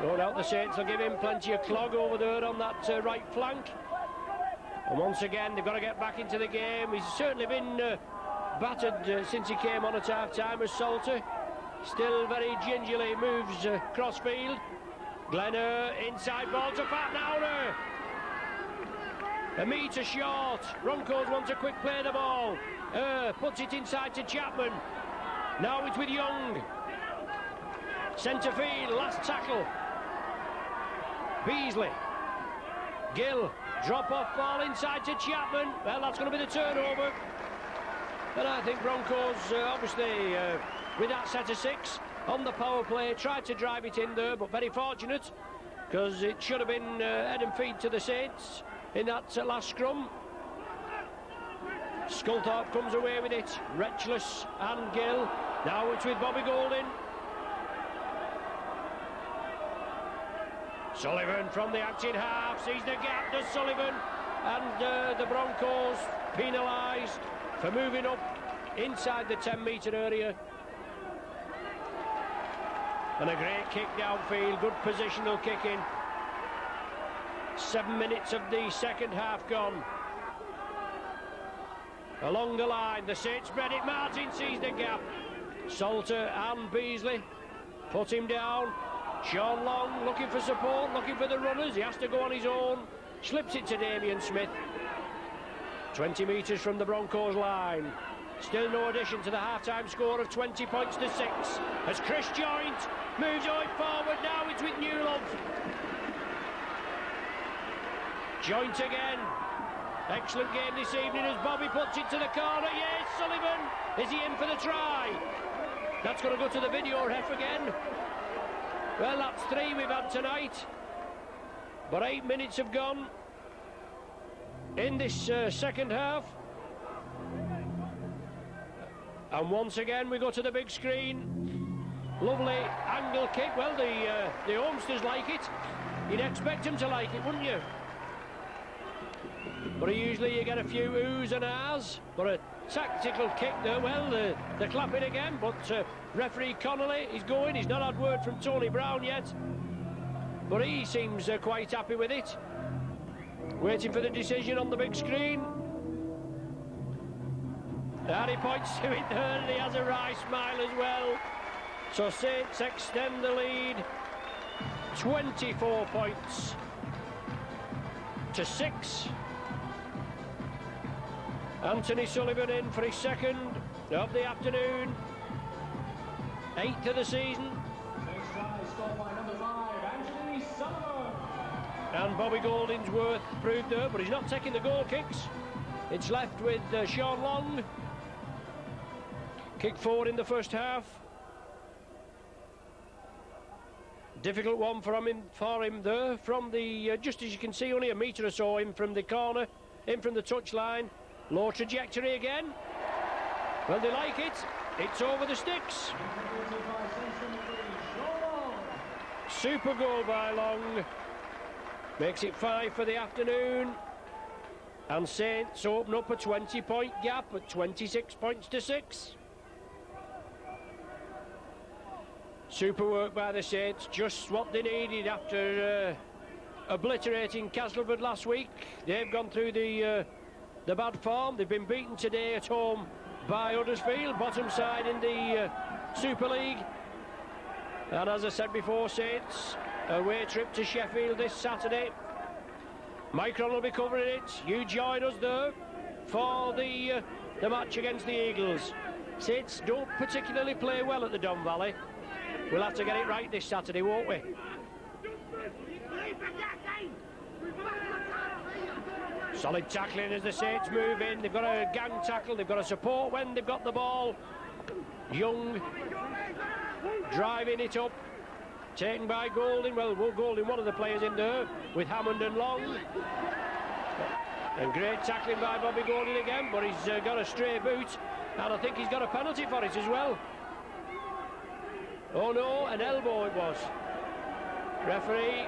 No doubt the Saints will give him plenty of clog over there on that right flank. And once again, they've got to get back into the game. He's certainly been battered since he came on at half-time as Salter. Still very gingerly moves cross-field. Glenner, inside ball to Fatnauer. A metre short. Broncos want to quick play the ball. Puts it inside to Chapman. Now it's with Young. Centre field, last tackle. Beasley. Gill, drop off ball inside to Chapman. Well, that's going to be the turnover. And I think Broncos, obviously, with that set of 6 on the power play, tried to drive it in there, but very fortunate, because it should have been head and feet to the Saints in that last scrum. Sculthorpe comes away with it. Retchless and Gill. Now it's with Bobby Golding. Sullivan from the acting half sees the gap, does Sullivan, and the Broncos penalised for moving up inside the 10-metre area. And a great kick downfield, good positional kicking. 7 minutes of the second half gone. Along the line, the Saints spread it. Martin sees the gap. Salter and Beasley put him down. Sean Long looking for support, looking for the runners. He has to go on his own. Slips it to Damien Smith. 20 metres from the Broncos line. Still no addition to the half-time score of 20 points to 6. As Chris Joint moves on forward now, it's with new love. Joint again. Excellent game this evening as Bobby puts it to the corner. Yes, Sullivan. Is he in for the try? That's going to go to the video ref again. Well, that's 3 we've had tonight. But 8 minutes have gone in this second half. And once again we go to the big screen. Lovely angle kick. Well, the Homesters like it. You'd expect them to like it, wouldn't you? But usually you get a few oohs and ahs. But a tactical kick there. Well, they're clapping again. But referee Connolly is going. He's not had word from Tony Brown yet. But he seems quite happy with it. Waiting for the decision on the big screen. And he points to it there, and he has a wry smile as well. So Saints extend the lead 24 points to 6. Anthony Sullivan in for his second of the afternoon. 8th of the season. Next try scored by number 5, Anthony Sullivan. And Bobby Goldingsworth proved there, but he's not taking the goal kicks. It's left with Sean Long. Kick forward in the first half. Difficult one for him there. From the, just as you can see, only a metre or so in from the corner, in from the touchline. Low trajectory again. Well, they like it. It's over the sticks. Super goal by Long. Makes it 5 for the afternoon. And Saints open up a 20-point gap at 26 points to 6. Super work by the Saints, just what they needed after obliterating Castleford last week. They've gone through the bad form. They've been beaten today at home by Huddersfield, bottom side in the Super League. And as I said before, Saints, away trip to Sheffield this Saturday. Micron will be covering it. You join us there for the match against the Eagles. Saints don't particularly play well at the Don Valley. We'll have to get it right this Saturday, won't we? Solid tackling as the Saints move in. They've got a gang tackle, they've got a support when they've got the ball. Young driving it up, taken by Golding. Well, Golding, one of the players in there, with Hammond and Long. And great tackling by Bobby Golding again, but he's got a stray boot, and I think he's got a penalty for it as well. Oh no, an elbow it was. Referee,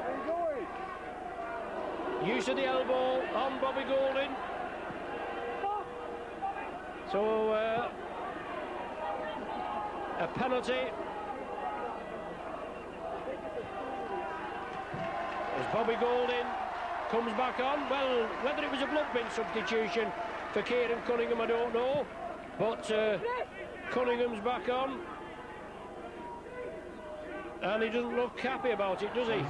use of the elbow on Bobby Golding. So a penalty. As Bobby Golding comes back on. Well, whether it was a blood bin substitution for Kieran Cunningham, I don't know. But Cunningham's back on. And he doesn't look happy about it, does he?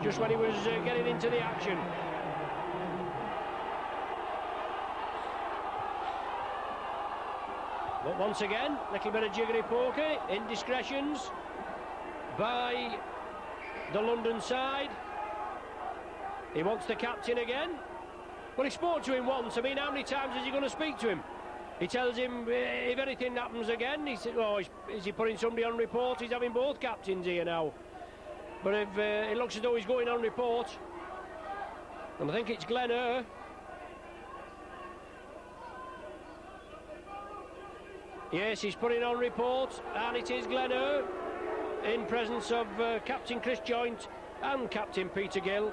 Just when he was getting into the action. But once again, little bit of jiggery poker, indiscretions by the London side. He wants the captain again. Well, he spoke to him once. I mean, how many times is he going to speak to him? He tells him if anything happens again, he said, "Oh, is he putting somebody on report?" He's having both captains here now. But if it looks as though he's going on report, and I think it's Glenn Eyre. Yes, he's putting on report, and it is Glenn Eyre in presence of Captain Chris Joint and Captain Peter Gill.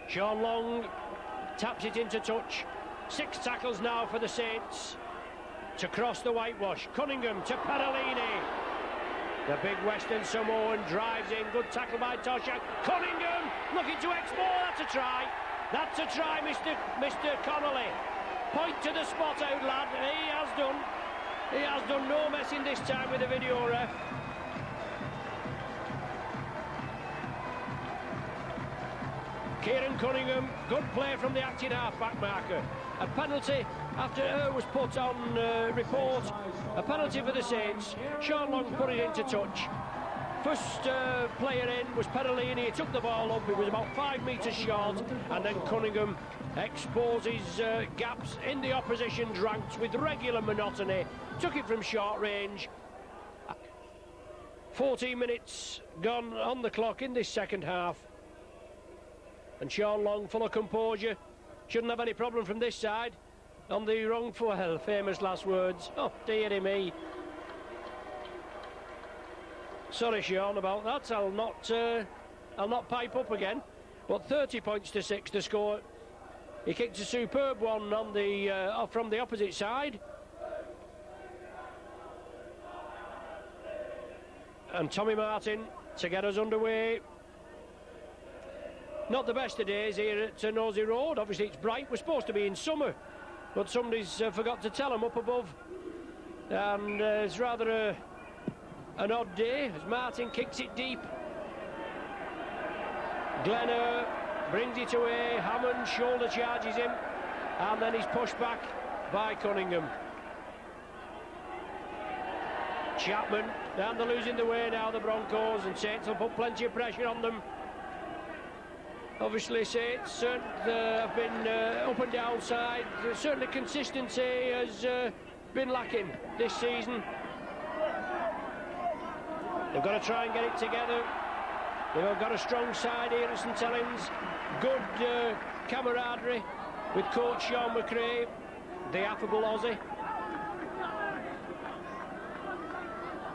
Sean Long taps it into touch. 6 tackles now for the Saints to cross the whitewash. Cunningham to Parolini. The big Western Samoan drives in. Good tackle by Toshak. Cunningham looking to explore. That's a try. That's a try, Mr. Connolly. Point to the spot out, lad. He has done. He has done no messing this time with the video ref. Kieran Cunningham, good play from the acting half-back marker. A penalty after was put on report. A penalty for the Saints. Sean Long put it into touch. First player in was Perolini. He took the ball up. It was about 5 metres short, and then Cunningham exposes gaps in the opposition's ranks with regular monotony. Took it from short range. 14 minutes gone on the clock in this second half. And Sean Long, full of composure, shouldn't have any problem from this side. On the wrong foot, well, famous last words. Oh, dearie me. Sorry, Sean, about that. I'll not pipe up again. But 30 points to 6 to score. He kicked a superb one on the from the opposite side. And Tommy Martin to get us underway. Not the best of days here at Nosey Road. Obviously it's bright. We're supposed to be in summer, but somebody's forgot to tell them up above. And it's rather an odd day as Martin kicks it deep. Glenner brings it away. Hammond shoulder charges him, and then he's pushed back by Cunningham. Chapman, and they're losing the way now, the Broncos, and Saints will put plenty of pressure on them. Obviously Saints have been up and down side. Certainly consistency has been lacking this season. They've got to try and get it together. They've got a strong side here at St Helens. Good camaraderie with coach Sean McRae, the affable Aussie.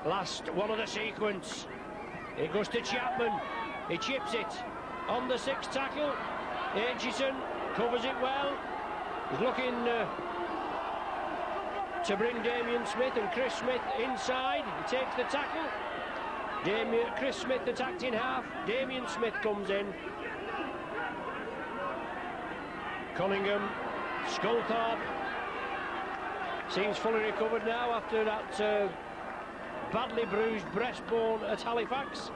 Last one of the sequence. It goes to Chapman. He chips it on the 6th tackle. Aitchison covers it well. He's looking to bring Damien Smith and Chris Smith inside. He takes the tackle. Chris Smith attacked in half. Damien Smith comes in. Cunningham, Sculthorpe seems fully recovered now after that badly bruised breastbone at Halifax.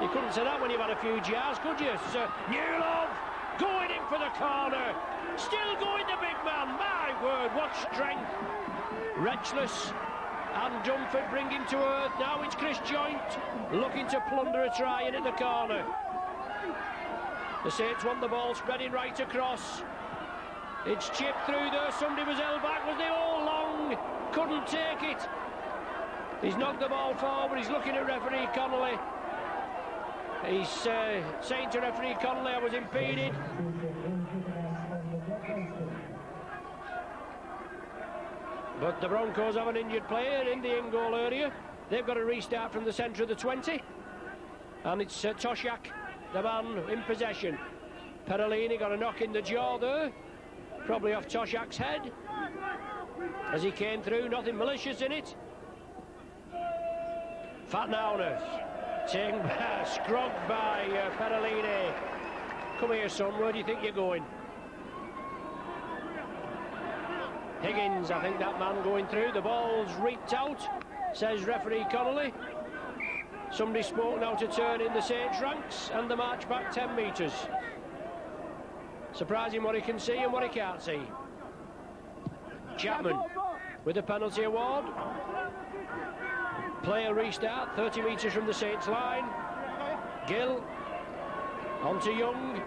You couldn't say that when you've had a few jars, could you? Newlove going in for the corner. Still going the big man. My word, what strength. Retchless and Dunford bringing to earth. Now it's Chris Joint looking to plunder a try in at the corner. The Saints want the ball spreading right across. It's chipped through there. Somebody was held back. Was they all long? Couldn't take it. He's knocked the ball forward. He's looking at referee Connolly. He's saying to referee Connolly, I was impeded. But the Broncos have an injured player in the in-goal area. They've got to restart from the centre of the 20. And it's Toshack, the man in possession. Perolini got a knock in the jaw there. Probably off Toshack's head. As he came through, nothing malicious in it. Fatnauner taken scrubbed by Perolini. Come here, son, where do you think you're going? Higgins, I think that man going through. The ball's reaped out, says referee Connolly. Somebody spoke now to turn in the Saints ranks and the march back 10 metres. Surprising what he can see and what he can't see. Chapman with a penalty award. Player restart, 30 metres from the Saints line. Gill, on to Young.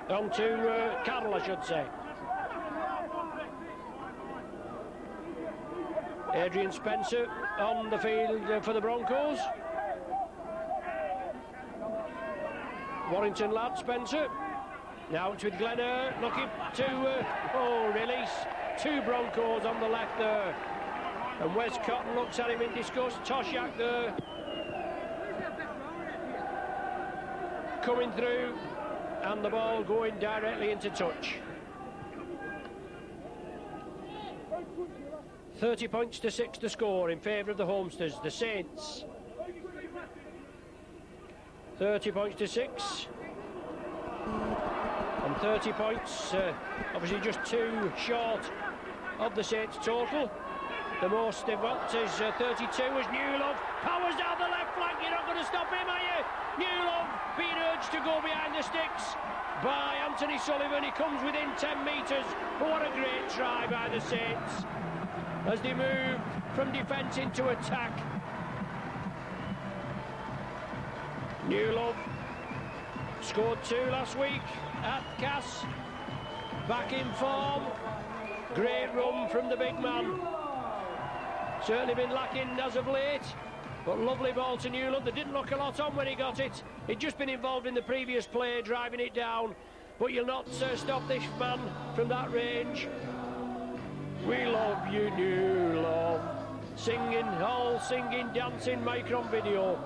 On to Carroll, I should say. Adrian Spencer on the field for the Broncos. Warrington lad, Spencer. Now it's with Glenner, looking to release. 2 Broncos on the left there. And Wes Cotton looks at him in disgust. Toshack there. Coming through. And the ball going directly into touch. 30 points to 6 to score in favour of the Homesters, the Saints. 30 points to 6. And 30 points, obviously just 2 short of the Saints total. The most they've got is 32 as Newlove powers down the left flank. You're not going to stop him, are you? Newlove being urged to go behind the sticks by Anthony Sullivan. He comes within 10 metres. But what a great try by the Saints as they move from defence into attack. Newlove scored 2 last week at Cass. Back in form. Great run from the big man. Certainly been lacking as of late, but lovely ball to Newland. They didn't look a lot on when he got it. He'd just been involved in the previous play, driving it down. But you'll not stop this man from that range. We love you, Newland. Singing, all singing, dancing, Micron video.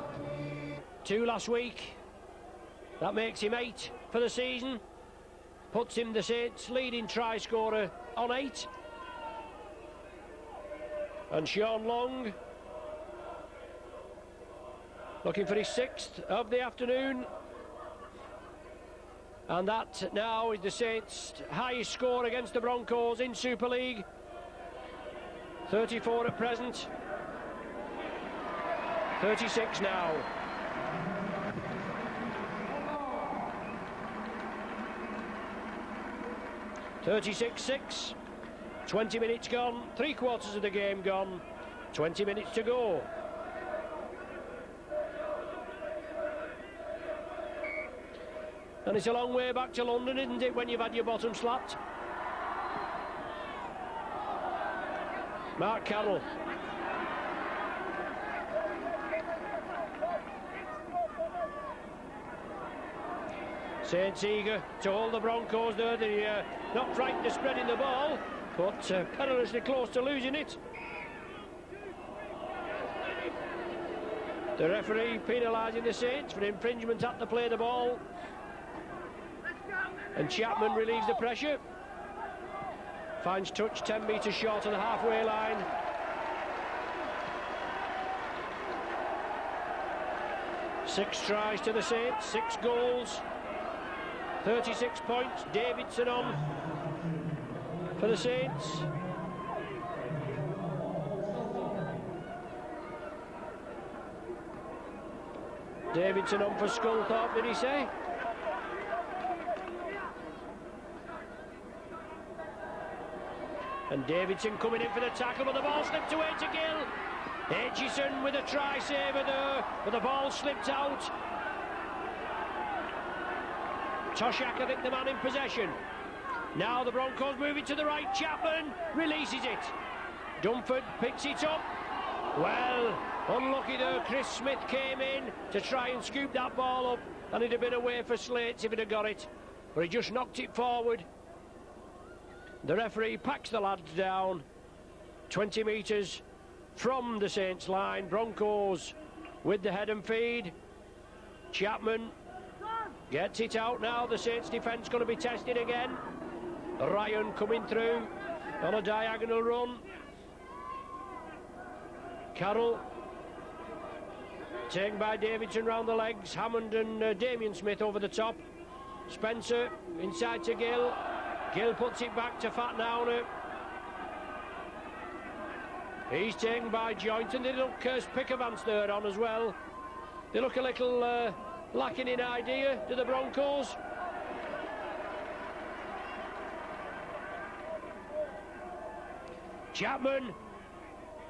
2 last week. That makes him 8 for the season. Puts him the Saints' leading try scorer on 8. And Sean Long looking for his 6th of the afternoon. And that now is the Saints' highest score against the Broncos in Super League. 34 at present. 36 now. (36-6). 20 minutes gone, 3/4 of the game gone, 20 minutes to go. And it's a long way back to London, isn't it, when you've had your bottom slapped? Mark Carroll. Saints eager to hold the Broncos there. They're not frightened of spreading the ball, but perilously close to losing it. The referee penalising the Saints for infringement at the play the ball. And Chapman relieves the pressure. Finds touch 10 metres short of the halfway line. Six tries to the Saints, 6 goals. 36 points, Davidson on for the Saints. Davidson on for Sculthorpe, did he say? And Davidson coming in for the tackle, but the ball slipped away to Gill. Aitchison with a try saver there, but the ball slipped out. Toshak, I think, the man in possession. Now the Broncos move it to the right. Chapman releases it. Dunford picks it up. Well, unlucky there. Chris Smith came in to try and scoop that ball up, and it'd have been away for Slates if he'd have got it. But he just knocked it forward. The referee packs the lads down. 20 metres from the Saints line. Broncos with the head and feed. Chapman gets it out now. The Saints defence going to be tested again. Ryan coming through on a diagonal run. Carroll taken by Davidson round the legs. Hammond and Damien Smith over the top. Spencer inside to Gill. Gill puts it back to Fat Nauner. He's taken by Joynton. They look Pickavance there on as well. They look a little lacking in idea to the Broncos. Chapman,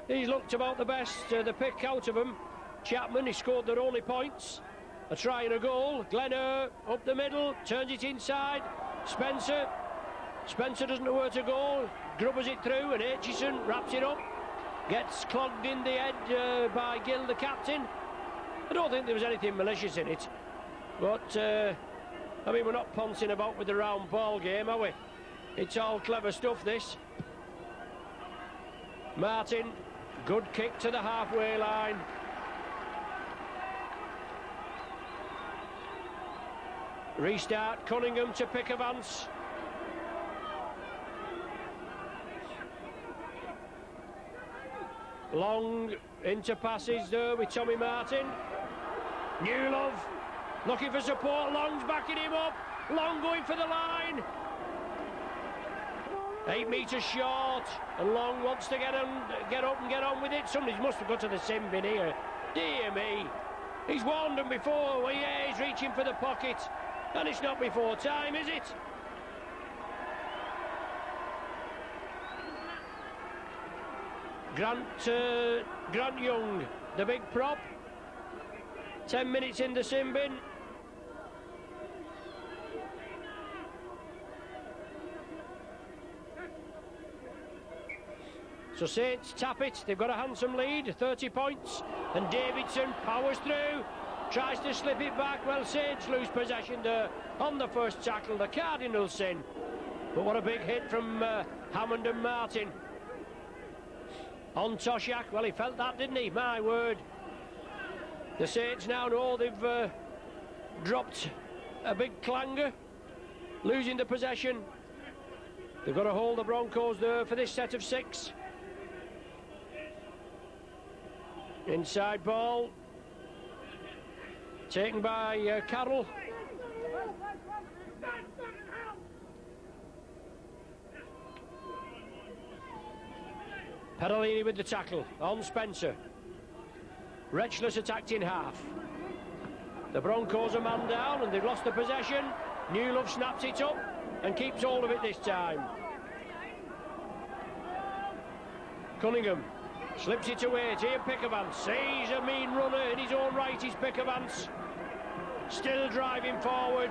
he's looked about the best, the pick out of him. Chapman, he scored their only points. A try and a goal. Glenner up the middle, turns it inside. Spencer doesn't know where to go, grubbers it through, and Aitchison wraps it up. Gets clogged in the head by Gill, the captain. I don't think there was anything malicious in it, but I mean, we're not poncing about with the round ball game, are we? It's all clever stuff, this. Martin, good kick to the halfway line. Restart, Cunningham to Pickavance. Long into passes there with Tommy Martin. Newlove looking for support. Long's backing him up. Long going for the line. 8 metres short, and Long wants to get up and get on with it. Somebody must have got to the sim bin here. Dear me. He's warned them before. Well, yeah, he's reaching for the pocket. And it's not before time, is it? Grant Young, the big prop. 10 minutes in the sim bin. So Saints tap it. They've got a handsome lead, 30 points. And Davidson powers through, tries to slip it back. Well, Saints lose possession there on the first tackle. The Cardinals sin. But what a big hit from Hammond and Martin. On Toshack, well, he felt that, didn't he? My word. The Saints now know they've dropped a big clanger, losing the possession. They've got to hold the Broncos there for this set of 6. Inside ball, taken by Carroll. Perolini with the tackle on Spencer. Retchless attacked in half. The Broncos are man down and they've lost the possession. Newlove snaps it up and keeps hold of it this time. Cunningham slips it away to Ian Pickavance. He's a mean runner in his own right, is Pickavance. Still driving forward.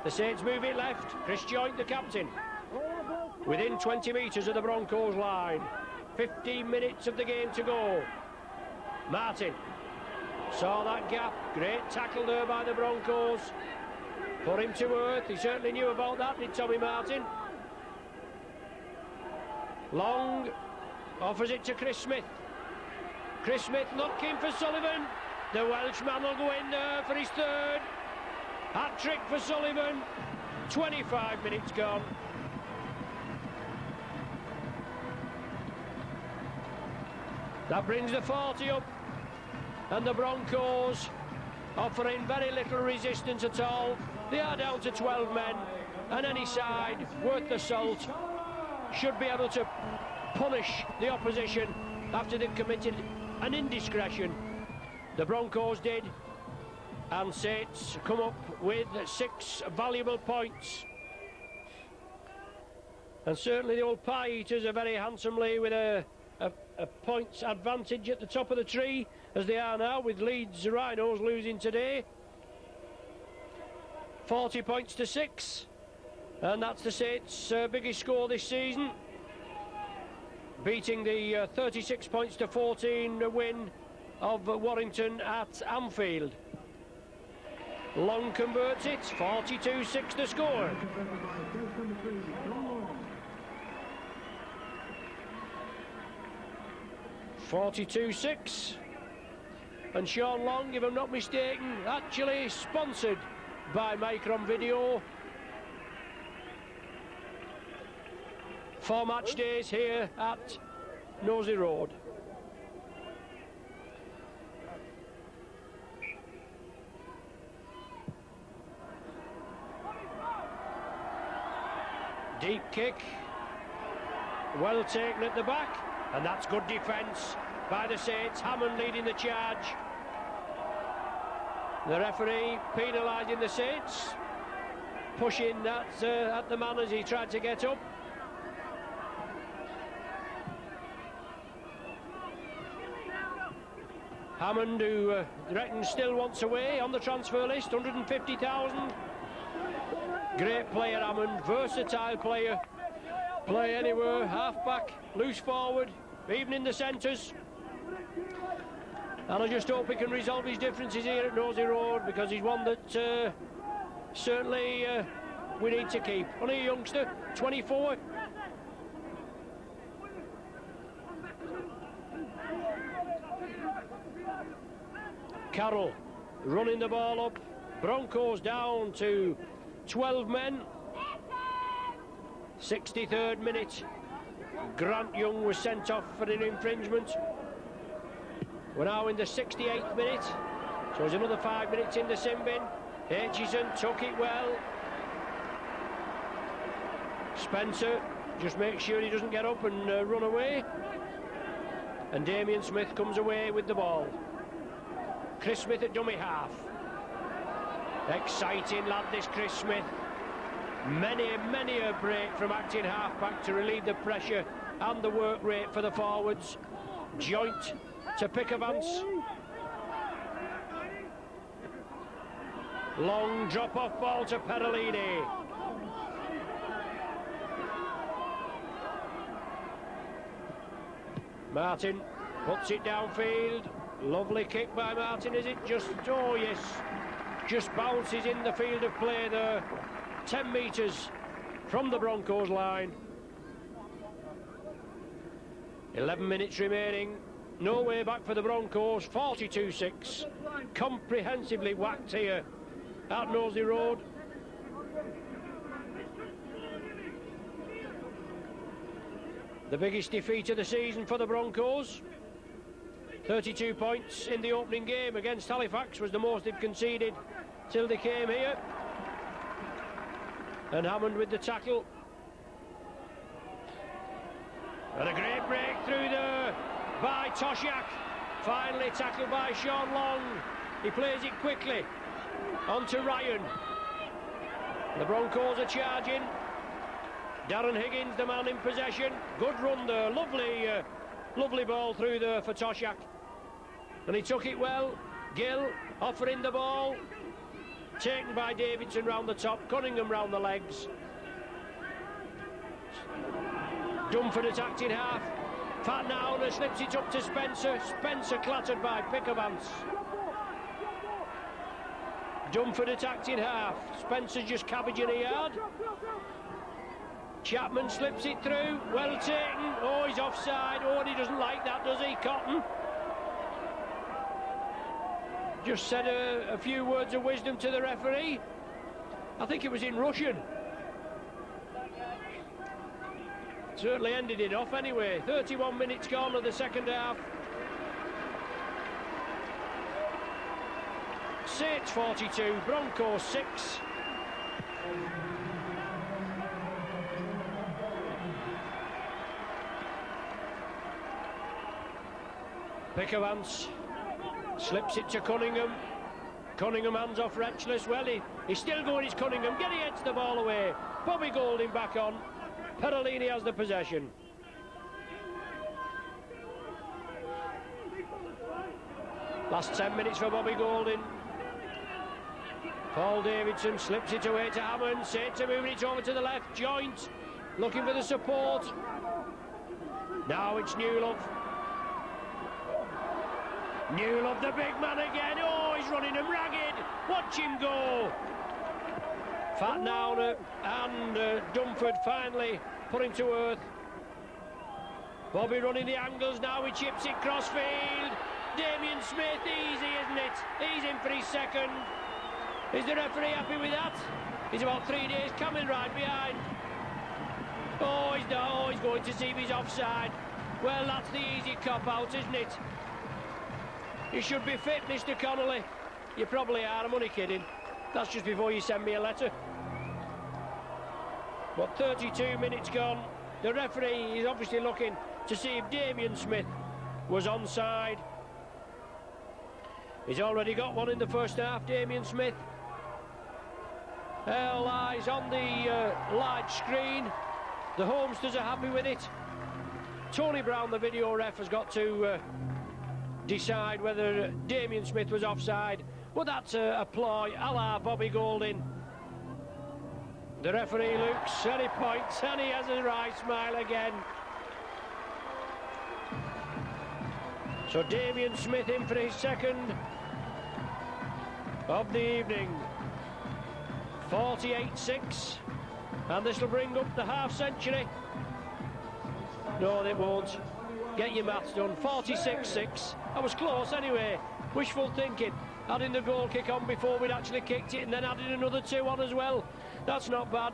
The Saints move it left. Chris Joint, the captain. Within 20 metres of the Broncos line. 15 minutes of the game to go. Martin saw that gap. Great tackle there by the Broncos. Put him to earth. He certainly knew about that, did Tommy Martin. Long offers it to Chris Smith. Chris Smith looking for Sullivan. The Welshman will go in there for his third. Hat-trick for Sullivan. 25 minutes gone. That brings the 40 up. And the Broncos offering very little resistance at all. They are down to 12 men. And any side worth the salt should be able to punish the opposition after they've committed an indiscretion. The Broncos did. And Saints come up with 6 valuable points. And certainly the old pie eaters are very handsomely with a points advantage at the top of the tree, as they are now, with Leeds Rhinos losing today. 40 points to 6. And that's the Saints' biggest score this season. Beating the 36 points to 14 win of Warrington at Anfield. Long converts it, 42-6 the score. (42-6) and Sean Long, if I'm not mistaken, actually sponsored by Micron Video for match days here at Nosey Road. Deep kick, well taken at the back, and that's good defence by the Saints. Hammond leading the charge. The referee penalising the Saints, pushing that at the man as he tried to get up. Hammond, who reckons still wants away on the transfer list, 150,000. Great player, Hammond, versatile player. Play anywhere, half-back, loose forward, even in the centres. And I just hope he can resolve his differences here at Nosey Road, because he's one that certainly we need to keep. Only a youngster, 24. Carroll running the ball up. Broncos down to 12 men. 63rd minute. Grant Young was sent off for an infringement. We're now in the 68th minute. So there's another 5 minutes in the sin bin. Aitchison took it well. Spencer just makes sure he doesn't get up and run away. And Damien Smith comes away with the ball. Chris Smith at dummy half. Exciting lad, this Chris Smith. Many a break from acting half-back to relieve the pressure and the work rate for the forwards. Joint to Pickavance. Long drop-off ball to Perolini. Martin puts it downfield. Lovely kick by Martin, is it? Oh yes, just bounces in the field of play there. 10 metres from the Broncos line. 11 minutes remaining. No way back for the Broncos. 42-6. Comprehensively whacked here at Knowsley Road. The biggest defeat of the season for the Broncos. 32 points in the opening game against Halifax was the most they'd conceded till they came here. And Hammond with the tackle. And a great breakthrough there by Toshack. Finally tackled by Sean Long. He plays it quickly onto Ryan. The Broncos are charging. Darren Higgins, the man in possession. Good run there. Lovely ball through there for Toshack. And he took it well. Gill offering the ball. Taken by Davidson round the top. Cunningham round the legs. Dumford attacked in half. Fat Nowner slips it up to Spencer. Spencer clattered by Pickavance. Dumford attacked in half. Spencer just cabbaging a yard. Chapman slips it through. Well taken. Oh, he's offside. Oh, and he doesn't like that, does he, Cotton? Just said a few words of wisdom to the referee. I think it was in Russian. Certainly ended it off anyway. 31 minutes gone of the second half. Saints 42, Broncos 6. Pickavance slips it to Cunningham. Cunningham hands off Retchless. Well, he's still going, he's Cunningham. Get heads the ball away. Bobby Golding back on. Perolini has the possession. Last 10 minutes for Bobby Golding. Paul Davidson slips it away to Hammond. Saints moving it over to the left. Joint looking for the support. Now it's Newlove. Newlove, the big man again. Oh, he's running him ragged. Watch him go. Fat Nowner and Dumford finally put him to earth. Bobby running the angles now. He chips it crossfield. Damien Smith, easy, isn't it? He's in for his second. Is the referee happy with that? He's about 3 days coming right behind. Oh, he's going to see if he's offside. Well, that's the easy cop-out, isn't it? You should be fit, Mr. Connolly. You probably are, I'm only kidding. That's just before you send me a letter. But 32 minutes gone. The referee is obviously looking to see if Damien Smith was onside. He's already got one in the first half, Damien Smith. Lies on the large screen. The Homesters are happy with it. Tony Brown, the video ref, has got to decide whether Damien Smith was offside. Well, that's a ploy a la Bobby Golding. The referee looks and he points and he has a wry smile again. So Damien Smith in for his second of the evening. 48-6, and this will bring up the half century. No, they won't. Get your maths done. 46-6. I was close anyway. Wishful thinking. Adding the goal kick on before we'd actually kicked it, and then adding another 2 on as well. That's not bad.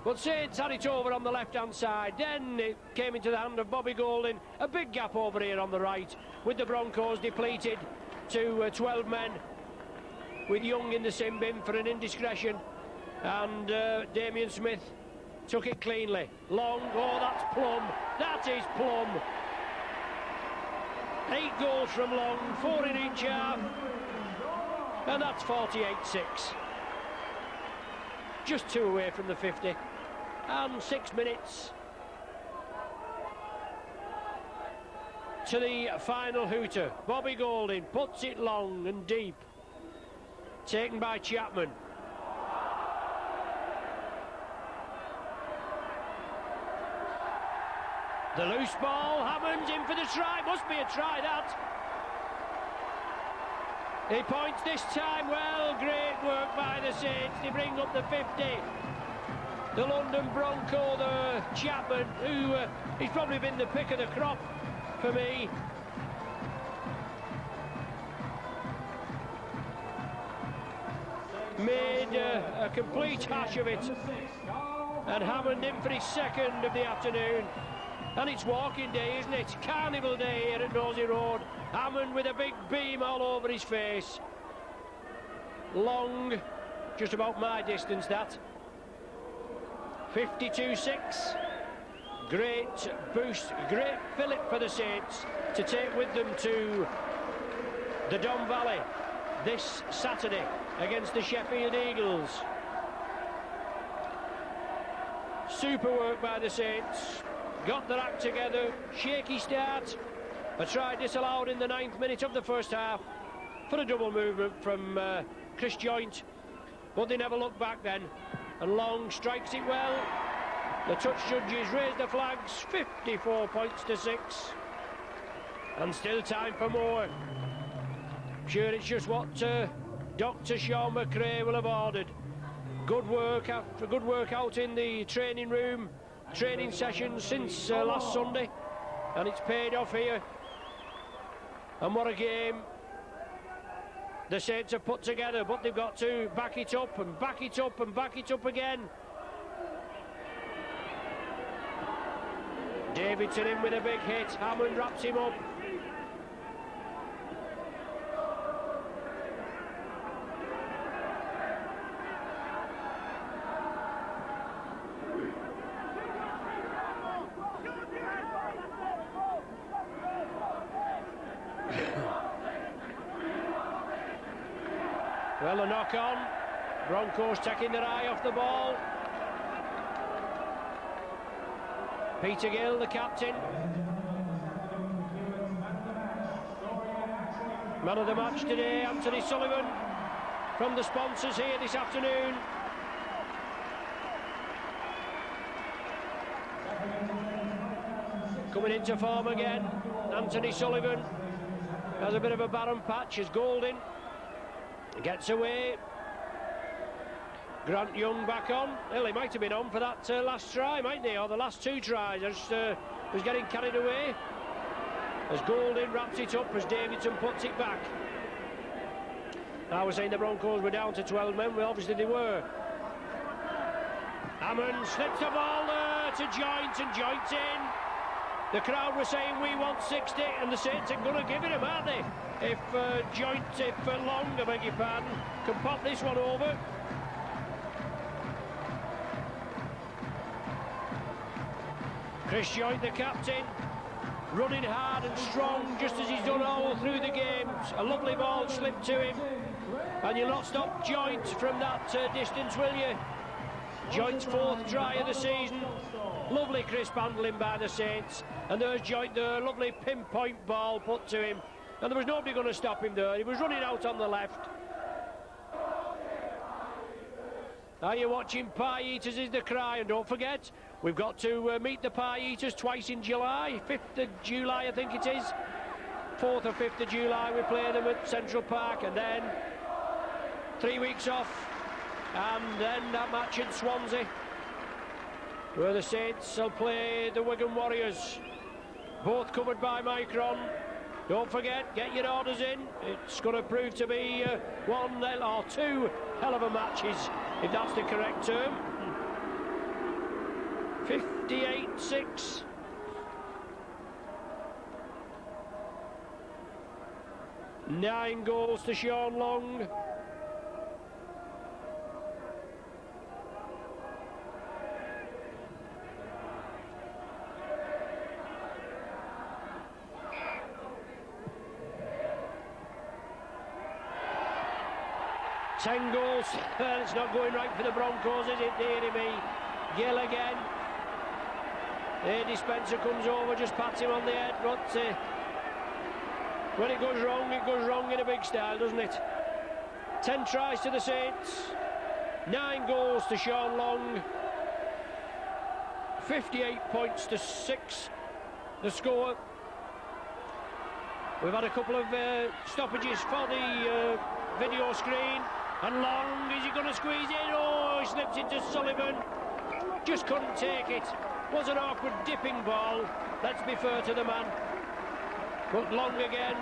But Saints had it over on the left-hand side. Then it came into the hand of Bobby Golding. A big gap over here on the right, with the Broncos depleted to 12 men. with Young in the sin bin for an indiscretion, and Damien Smith took it cleanly. Long, oh, that's plum. That is plum. 8 goals from Long, 4 in each half, and that's 48-6. Just 2 away from the 50, and 6 minutes to the final hooter. Bobby Golding puts it long and deep, taken by Chapman. The loose ball, Hammond's in for the try, must be a try that. He points this time well, great work by the Saints, they bring up the 50. The London Bronco, the Chapman, who he's probably been the pick of the crop for me. Made a complete hash of it, and Hammond in for his second of the afternoon. And it's walking day, isn't it? Carnival day here at Nosey Road. Hammond with a big beam all over his face. Long, just about my distance that. 52-6. Great boost, great fillip for the Saints to take with them to the Don Valley this Saturday against the Sheffield Eagles. Super work by the Saints. Got their act together, shaky start. A try disallowed in the 9th minute of the first half for a double movement from Chris Joynt, but they never looked back then. And Long strikes it well. The touch judges raise the flags, 54 points to 6. And still time for more. I'm sure it's just what Dr. Sean McRae will have ordered. Good work out in the training room. Training sessions since last Sunday, and it's paid off here. And what a game the Saints have put together, but they've got to back it up and back it up and back it up again. Davidson in with a big hit. Hammond wraps him up. Well, a knock on. Broncos taking their eye off the ball. Peter Gill, the captain. Man of the match today, Anthony Sullivan, from the sponsors here this afternoon. Coming into form again, Anthony Sullivan has a bit of a barren patch as Golding gets away. Grant Young back on. Well, he might have been on for that last try, mightn't he? Or the last 2 tries. Was getting carried away as Golding wraps it up as Davidson puts it back. I was saying the Broncos were down to 12 men. Well, obviously they were. Hammond slips the ball there to Joynt, and Joynt's in. The crowd were saying we want 60, and the Saints are going to give it him, aren't they? If Long, I beg your pardon, can pop this one over. Chris Joynt, the captain, running hard and strong, just as he's done all through the games. A lovely ball slipped to him, and you'll not stop Joynt from that distance, will you? Joynt's 4th try of the season. Lovely crisp handling by the Saints, and there's Joynt there, lovely pinpoint ball put to him, and there was nobody going to stop him there. He was running out on the left. Are you watching Pie Eaters is the cry, and don't forget we've got to meet the Pie Eaters twice in July. 5th of July I think it is, 4th or 5th of July we play them at Central Park, and then 3 weeks off, and then that match in Swansea where the Saints will play the Wigan Warriors, both covered by Micron. Don't forget, get your orders in. It's going to prove to be 1 or 2 hell of a matches, if that's the correct term. 58-6. Nine goals to Sean Long. 10 goals. Well, it's not going right for the Broncos, is it, dearie me? Gill again. Dispenser comes over, just pats him on the head, but when it goes wrong in a big style, doesn't it? 10 tries to the Saints, 9 goals to Sean Long, 58 points to 6 the score. We've had a couple of stoppages for the video screen, and Long, is he going to squeeze in? Oh, he slips into Sullivan, just couldn't take it. Was an awkward dipping ball, let's be fair to the man. But Long again,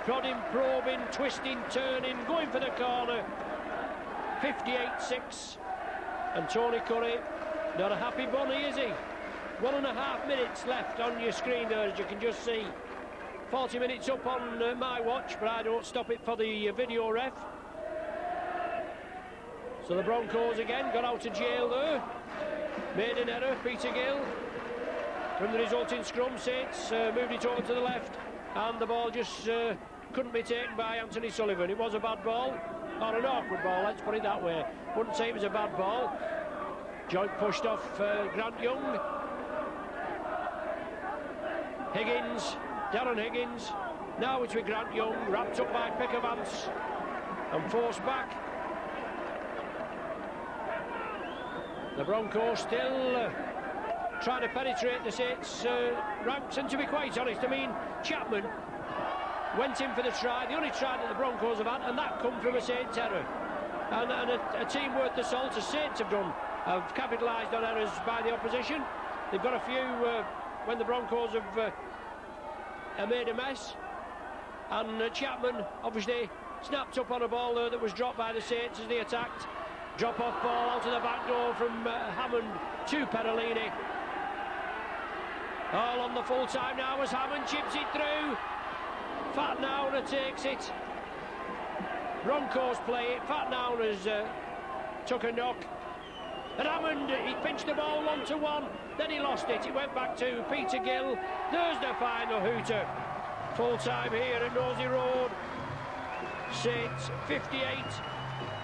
prodding, probing, twisting, turning, going for the corner. 58-6. And Tony Curry, not a happy bunny, is he? 1.5 minutes left on your screen there, as you can just see. 40 minutes up on my watch, but I don't stop it for the video ref. So the Broncos again got out of jail there. Made an error, Peter Gill. From the resulting scrum, Saints moved it over to the left, and the ball just couldn't be taken by Anthony Sullivan. It was a bad ball, or an awkward ball, let's put it that way. Wouldn't say it was a bad ball. Joint pushed off Grant Young. Higgins, Darren Higgins. Now it's with Grant Young, wrapped up by Pickavance and forced back. The Broncos still trying to penetrate the Saints ranks, and to be quite honest, I mean, Chapman went in for the try, the only try that the Broncos have had, and that come from a Saints error. And a team worth the salt, as Saints have done, have capitalised on errors by the opposition. They've got a few when the Broncos have made a mess, and Chapman obviously snapped up on a ball there that was dropped by the Saints as they attacked. Drop-off ball out of the back door from Hammond to Perellini. All on the full time now as Hammond chips it through. Fat Nauner takes it. Broncos play it. Fat Nauner's took a knock. And Hammond, he pinched the ball 1-1. Then he lost it. It went back to Peter Gill. There's the final hooter. Full time here at Nosey Road. Saints 58.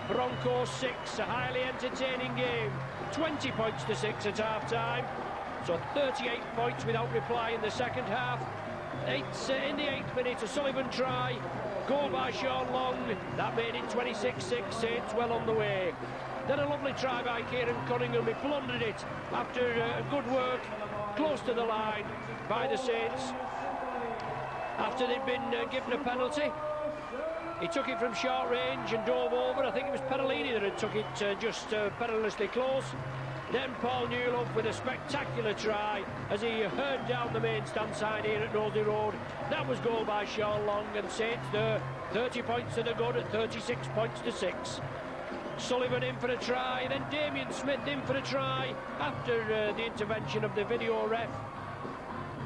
Broncos 6, a highly entertaining game. 20 points to 6 at half-time. So 38 points without reply in the second half. In the 8th minute, a Sullivan try. Goal by Sean Long. That made it 26-6. Saints well on the way. Then a lovely try by Kieran Cunningham. He plundered it after good work close to the line by the Saints. After they'd been given a penalty. He took it from short range and dove over. I think it was Perellini that had took it just perilously close. Then Paul Newlove with a spectacular try as he hurled down the main stand side here at Nosey Road. That was goal by Sean Long, and Saints there 30 points to the good at 36 points to 6. Sullivan in for a try, then Damien Smith in for a try after the intervention of the video ref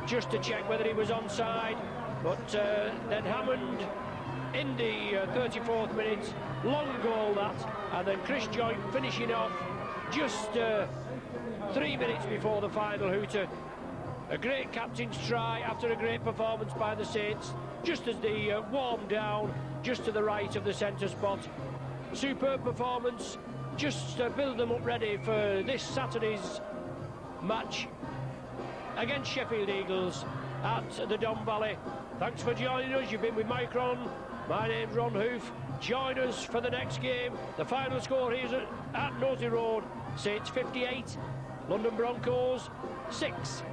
just to check whether he was onside. But then Hammond in the 34th minute, long goal that, and then Chris Joint finishing off just 3 minutes before the final hooter. A great captain's try after a great performance by the Saints, just as they warmed down just to the right of the centre spot. Superb performance, just to build them up ready for this Saturday's match against Sheffield Eagles at the Don Valley. Thanks for joining us. You've been with Micron. My name's Ron Hoof. Join us for the next game. The final score here at Nosey Road. Saints 58, London Broncos 6.